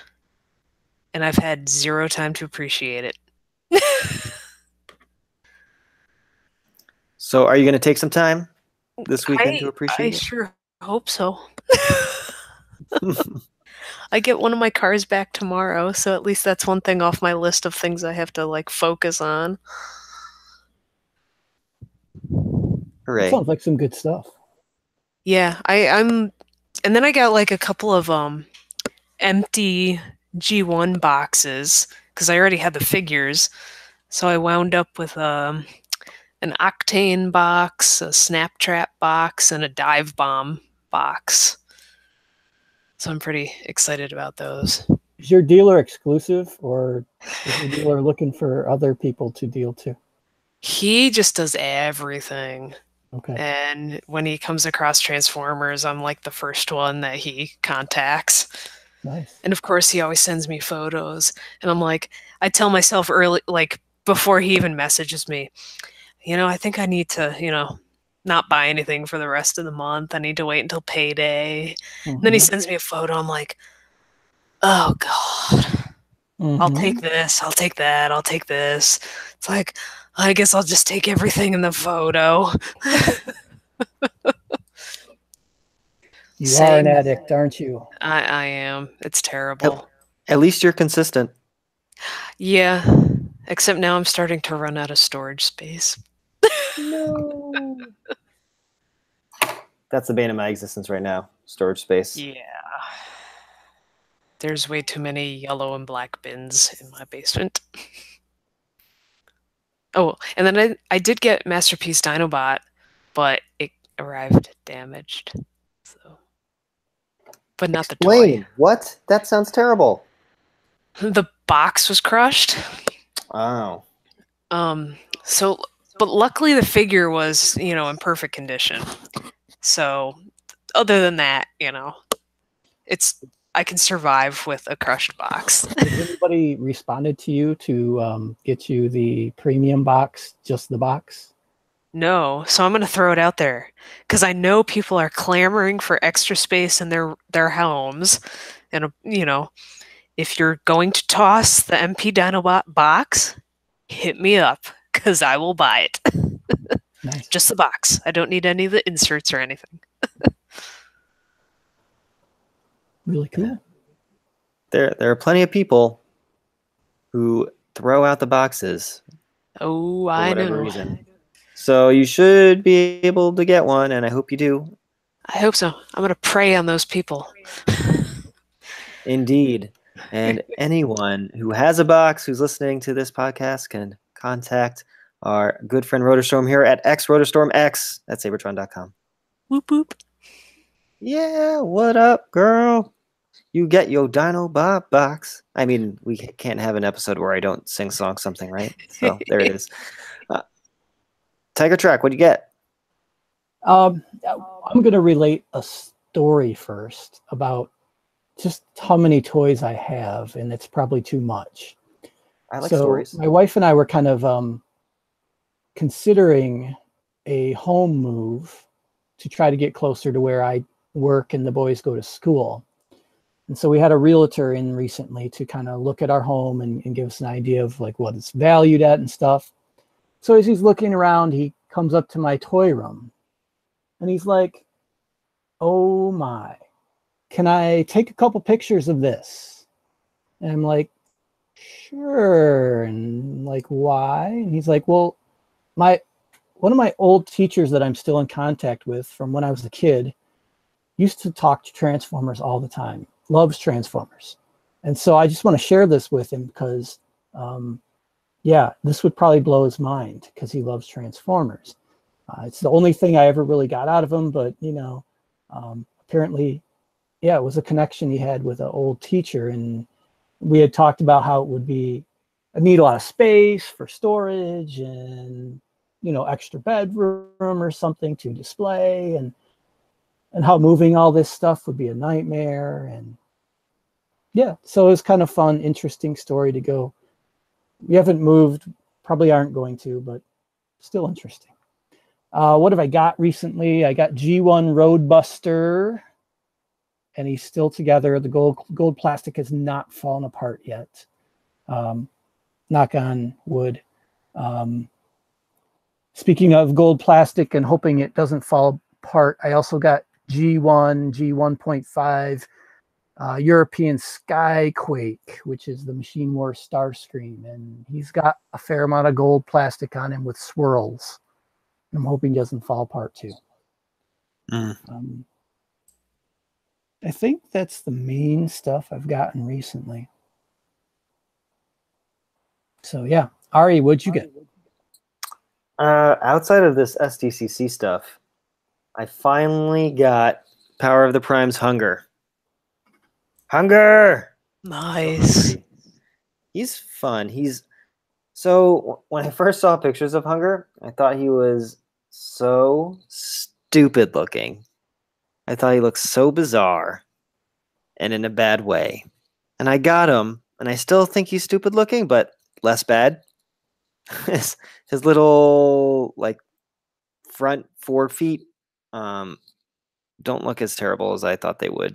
and I've had zero time to appreciate it. So are you going to take some time this weekend to appreciate it? I sure hope so. I get one of my cars back tomorrow, so at least that's one thing off my list of things I have to like focus on. Hooray. That sounds like some good stuff. Yeah, I'm and then I got like a couple of empty G1 boxes because I already had the figures. So I wound up with an Octane box, a Snaptrap box, and a Dive Bomb box. So I'm pretty excited about those. Is your dealer exclusive, or is your dealer looking for other people to deal to? He just does everything. Okay. And when he comes across Transformers, I'm like the first one that he contacts. Nice. And of course, he always sends me photos. And I'm like, I tell myself early, like before he even messages me, I think I need to, not buy anything for the rest of the month. I need to wait until payday. And then he sends me a photo. I'm like, oh God, I'll take this. I'll take that. I'll take this. It's like, I guess I'll just take everything in the photo. You are an Same. addict, aren't you? I am. It's terrible. At least you're consistent. Yeah. Except now I'm starting to run out of storage space. No. That's the bane of my existence right now. Storage space. Yeah. There's way too many yellow and black bins in my basement. Oh, and then I did get Masterpiece Dinobot, but it arrived damaged. So, but not the Explain. toy. What? That sounds terrible. The box was crushed. Oh. So, but luckily the figure was, in perfect condition. So, other than that, I can survive with a crushed box. Has anybody responded to you to get you the premium box, just the box? No, so I'm going to throw it out there because I know people are clamoring for extra space in their homes, and if you're going to toss the MP Dinobot box, hit me up because I will buy it. Nice. Just the box. I don't need any of the inserts or anything. Really cool. There are plenty of people who throw out the boxes Oh, for I whatever know. reason. So you should be able to get one, and I hope you do. I hope so. I'm going to prey on those people. Indeed. And anyone who has a box who's listening to this podcast can contact our good friend Rotorstorm here at xrotorstormx at sabertron.com. Whoop whoop. Yeah, what up, girl? You get your Dinobot box. I mean, we can't have an episode where I don't sing song something, right? So there it is. Tiger Track, what do you get? I'm going to relate a story first about just how many toys I have, and it's probably too much. I like stories. My wife and I were kind of considering a home move to try to get closer to where I work and the boys go to school. And so we had a realtor in recently to kind of look at our home and give us an idea of like what it's valued at and stuff. So as he's looking around, he comes up to my toy room and he's like, oh my, can I take a couple pictures of this? And I'm like, sure. And like, why? And he's like, well, one of my old teachers that I'm still in contact with from when I was a kid used to talk to Transformers all the time, loves Transformers. And so I just want to share this with him because, yeah, this would probably blow his mind because he loves Transformers. It's the only thing I ever really got out of him, but, apparently, yeah, it was a connection he had with an old teacher. And we had talked about how it would be, I need a lot of space for storage and, extra bedroom or something to display and how moving all this stuff would be a nightmare. And yeah, so it was kind of fun, interesting story to go. We haven't moved, probably aren't going to, but still interesting. What have I got recently? I got G1 Roadbuster, and he's still together. The gold plastic has not fallen apart yet. Knock on wood. Speaking of gold plastic and hoping it doesn't fall apart, I also got G1, G1.5, European Skyquake, which is the Machine Wars Starscream. And he's got a fair amount of gold plastic on him with swirls. I'm hoping he doesn't fall apart too. I think that's the main stuff I've gotten recently. So yeah. Ari, what'd you get? Outside of this SDCC stuff, I finally got Power of the Prime's Hunger. Hunger! Nice. He's fun. So when I first saw pictures of Hunger, I thought he was so stupid looking. I thought he looked so bizarre and in a bad way. And I got him, and I still think he's stupid looking, but less bad. his little like front 4 feet don't look as terrible as I thought they would.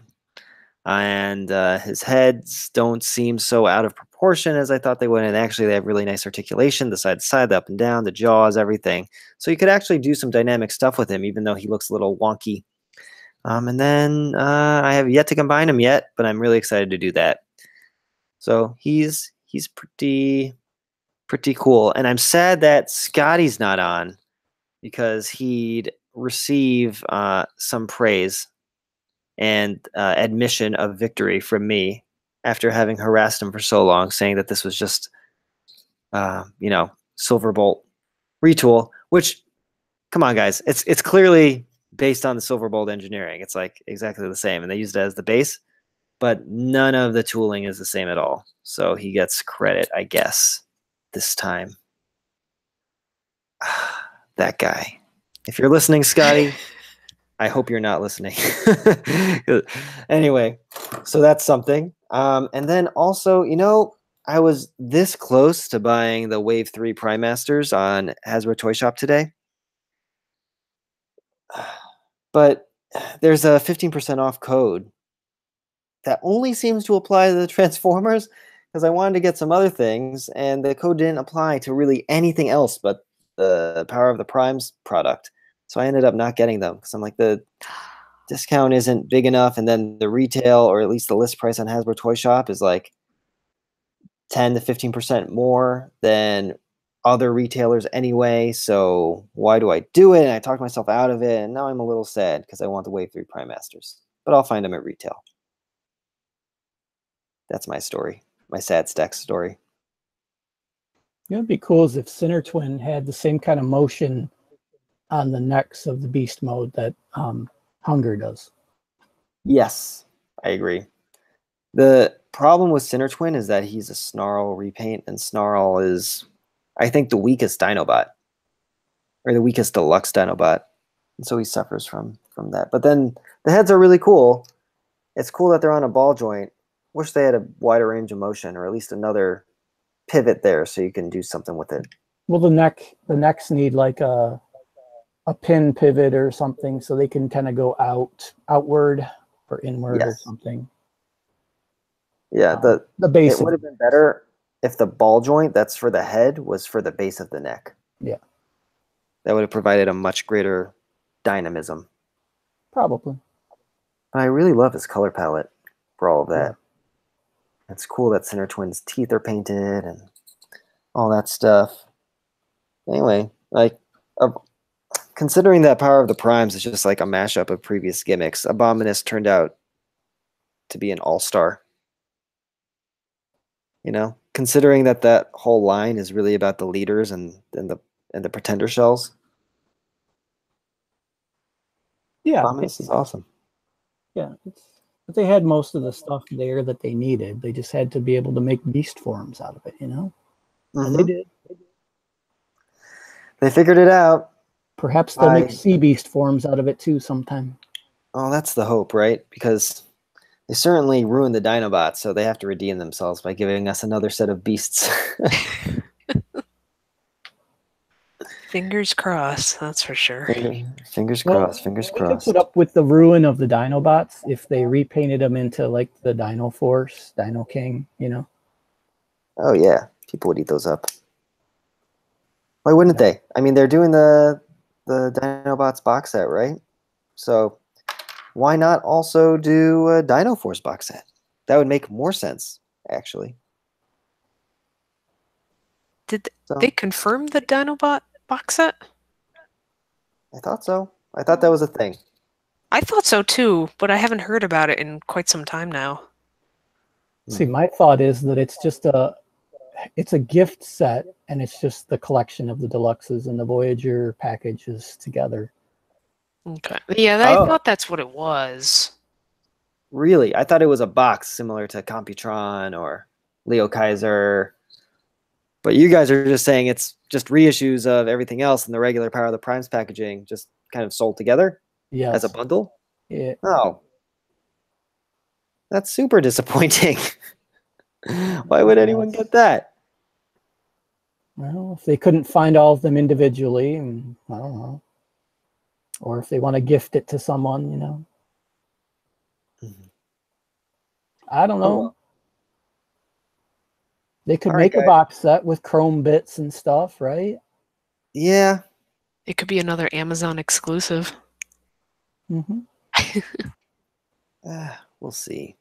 And his heads don't seem so out of proportion as I thought they would. And actually, they have really nice articulation, the side to side, the up and down, the jaws, everything. So you could actually do some dynamic stuff with him, even though he looks a little wonky. And then I have yet to combine him yet, but I'm really excited to do that. So he's pretty cool. And I'm sad that Scotty's not on because he'd receive some praise and admission of victory from me after having harassed him for so long, saying that this was just, Silverbolt retool, which, come on, guys, it's clearly based on the Silverbolt engineering. It's like exactly the same, and they used it as the base, but none of the tooling is the same at all. So he gets credit, I guess, this time. That guy. If you're listening, Scotty, I hope you're not listening. Anyway, so that's something. And then also, I was this close to buying the Wave 3 Prime Masters on Hasbro Toy Shop today. But there's a 15% off code that only seems to apply to the Transformers, because I wanted to get some other things, and the code didn't apply to really anything else but the Power of the Primes product. So I ended up not getting them because I'm like, the discount isn't big enough, and then the retail, or at least the list price on Hasbro Toy Shop, is like 10 to 15% more than other retailers anyway. So why do I do it? And I talked myself out of it, and now I'm a little sad because I want the Wave 3 Prime Masters, but I'll find them at retail. That's my story, my sad stack story. It would be cool as if Center Twin had the same kind of motion on the necks of the Beast mode that Hunger does. Yes, I agree. The problem with Center Twin is that he's a Snarl repaint, and Snarl is, I think, the weakest Dinobot, or the weakest deluxe Dinobot, and so he suffers from that. But then the heads are really cool. It's cool that they're on a ball joint. Wish they had a wider range of motion, or at least another pivot there so you can do something with it. Well, the necks need like a pin pivot or something, so they can kind of go outward or inward, yes, or something. Yeah, the base. It would have been better if the ball joint that's for the head was for the base of the neck. Yeah, that would have provided a much greater dynamism. Probably. But I really love his color palette for all of that. Yeah. It's cool that Center Twin's teeth are painted and all that stuff. Anyway, like, considering that Power of the Primes is just like a mashup of previous gimmicks, Abominus turned out to be an all-star. Considering that whole line is really about the leaders and the pretender shells. Yeah, Abominus is awesome. Yeah, but they had most of the stuff there that they needed. They just had to be able to make beast forms out of it, Mm-hmm. And they did. They figured it out. Perhaps they'll make sea beast forms out of it too sometime. Oh, that's the hope, right? Because they certainly ruined the Dinobots, so they have to redeem themselves by giving us another set of beasts. Fingers crossed, that's for sure. Fingers crossed, fingers crossed. We could put up with the ruin of the Dinobots if they repainted them into like the Dino Force, Dino King, Oh yeah, people would eat those up. Why wouldn't they? I mean, they're doing the Dinobots box set, right? So why not also do a Dino Force box set? That would make more sense, actually. Did they confirm the Dinobot box set? I thought so. I thought that was a thing. I thought so too, but I haven't heard about it in quite some time now. See, my thought is that it's just it's a gift set, and it's just the collection of the deluxes and the Voyager packages together. Okay. Yeah, I thought that's what it was. Really? I thought it was a box similar to Computron or Leo Kaiser. But you guys are just saying it's just reissues of everything else and the regular Power of the Primes packaging just kind of sold together as a Yes. bundle? Yeah. Oh. That's super disappointing. Why would anyone get that? Well, if they couldn't find all of them individually, and I don't know. Or if they want to gift it to someone, you know. Mhm. I don't know. well. They could All right, make a guys. box set with chrome bits and stuff, right? Yeah. It could be another Amazon exclusive. Mm-hmm. We'll see.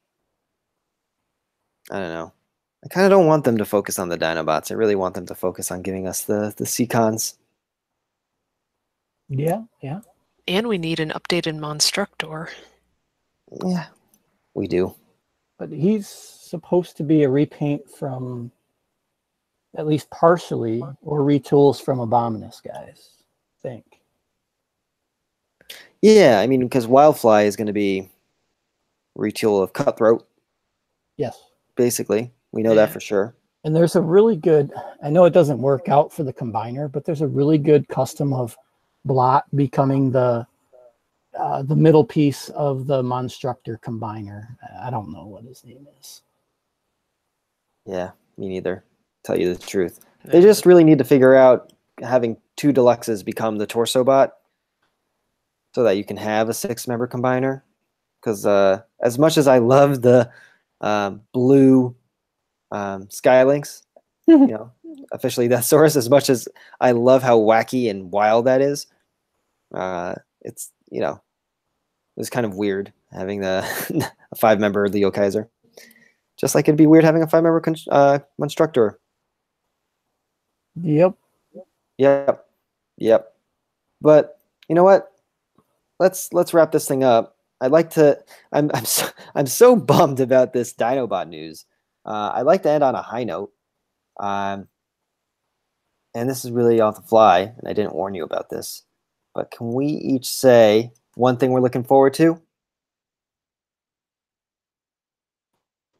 I don't know. I kind of don't want them to focus on the Dinobots. I really want them to focus on giving us the Seacons. Yeah, yeah. And we need an updated Monstructor. Yeah, we do. But he's supposed to be a repaint from, at least partially, or retools from Abominus, guys. I think. Yeah, I mean, because Wildfly is going to be retool of Cutthroat, Yes. basically. We know that for sure. And there's a really good, I know it doesn't work out for the combiner, but there's a really good custom of Blot becoming the middle piece of the Monstructor combiner. I don't know what his name is. Yeah, me neither. Tell you the truth. They just really need to figure out having 2 deluxes become the Torso Bot so that you can have a 6-member combiner. Because as much as I love the blue Skylinks, you know, officially that source, as much as I love how wacky and wild that is, it's, you know, it was kind of weird having a 5-member Leo Kaiser. Just like it'd be weird having a 5-member Monstructor. Yep. Yep. But you know what? Let's wrap this thing up. I'd like to. I'm so bummed about this Dinobot news. I'd like to end on a high note. And this is really off the fly, and I didn't warn you about this. But can we each say one thing we're looking forward to?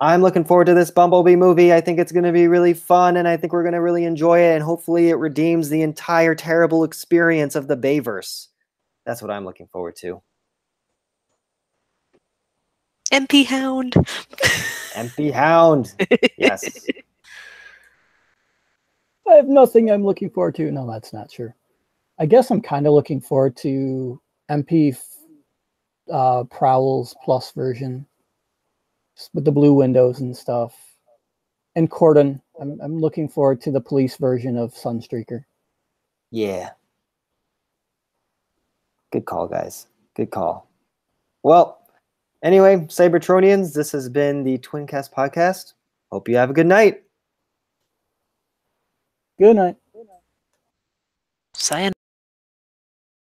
I'm looking forward to this Bumblebee movie. I think it's going to be really fun, and I think we're going to really enjoy it, and hopefully it redeems the entire terrible experience of the Bayverse. That's what I'm looking forward to. MP Hound. MP Hound. Yes. I have nothing I'm looking forward to. No, that's not true. I guess I'm kind of looking forward to MP Prowl's Plus version with the blue windows and stuff. And Corden, I'm looking forward to the police version of Sunstreaker. Yeah. Good call, guys. Good call. Well, anyway, Cybertronians, this has been the Twincast podcast. Hope you have a good night. Good night. Sayonara.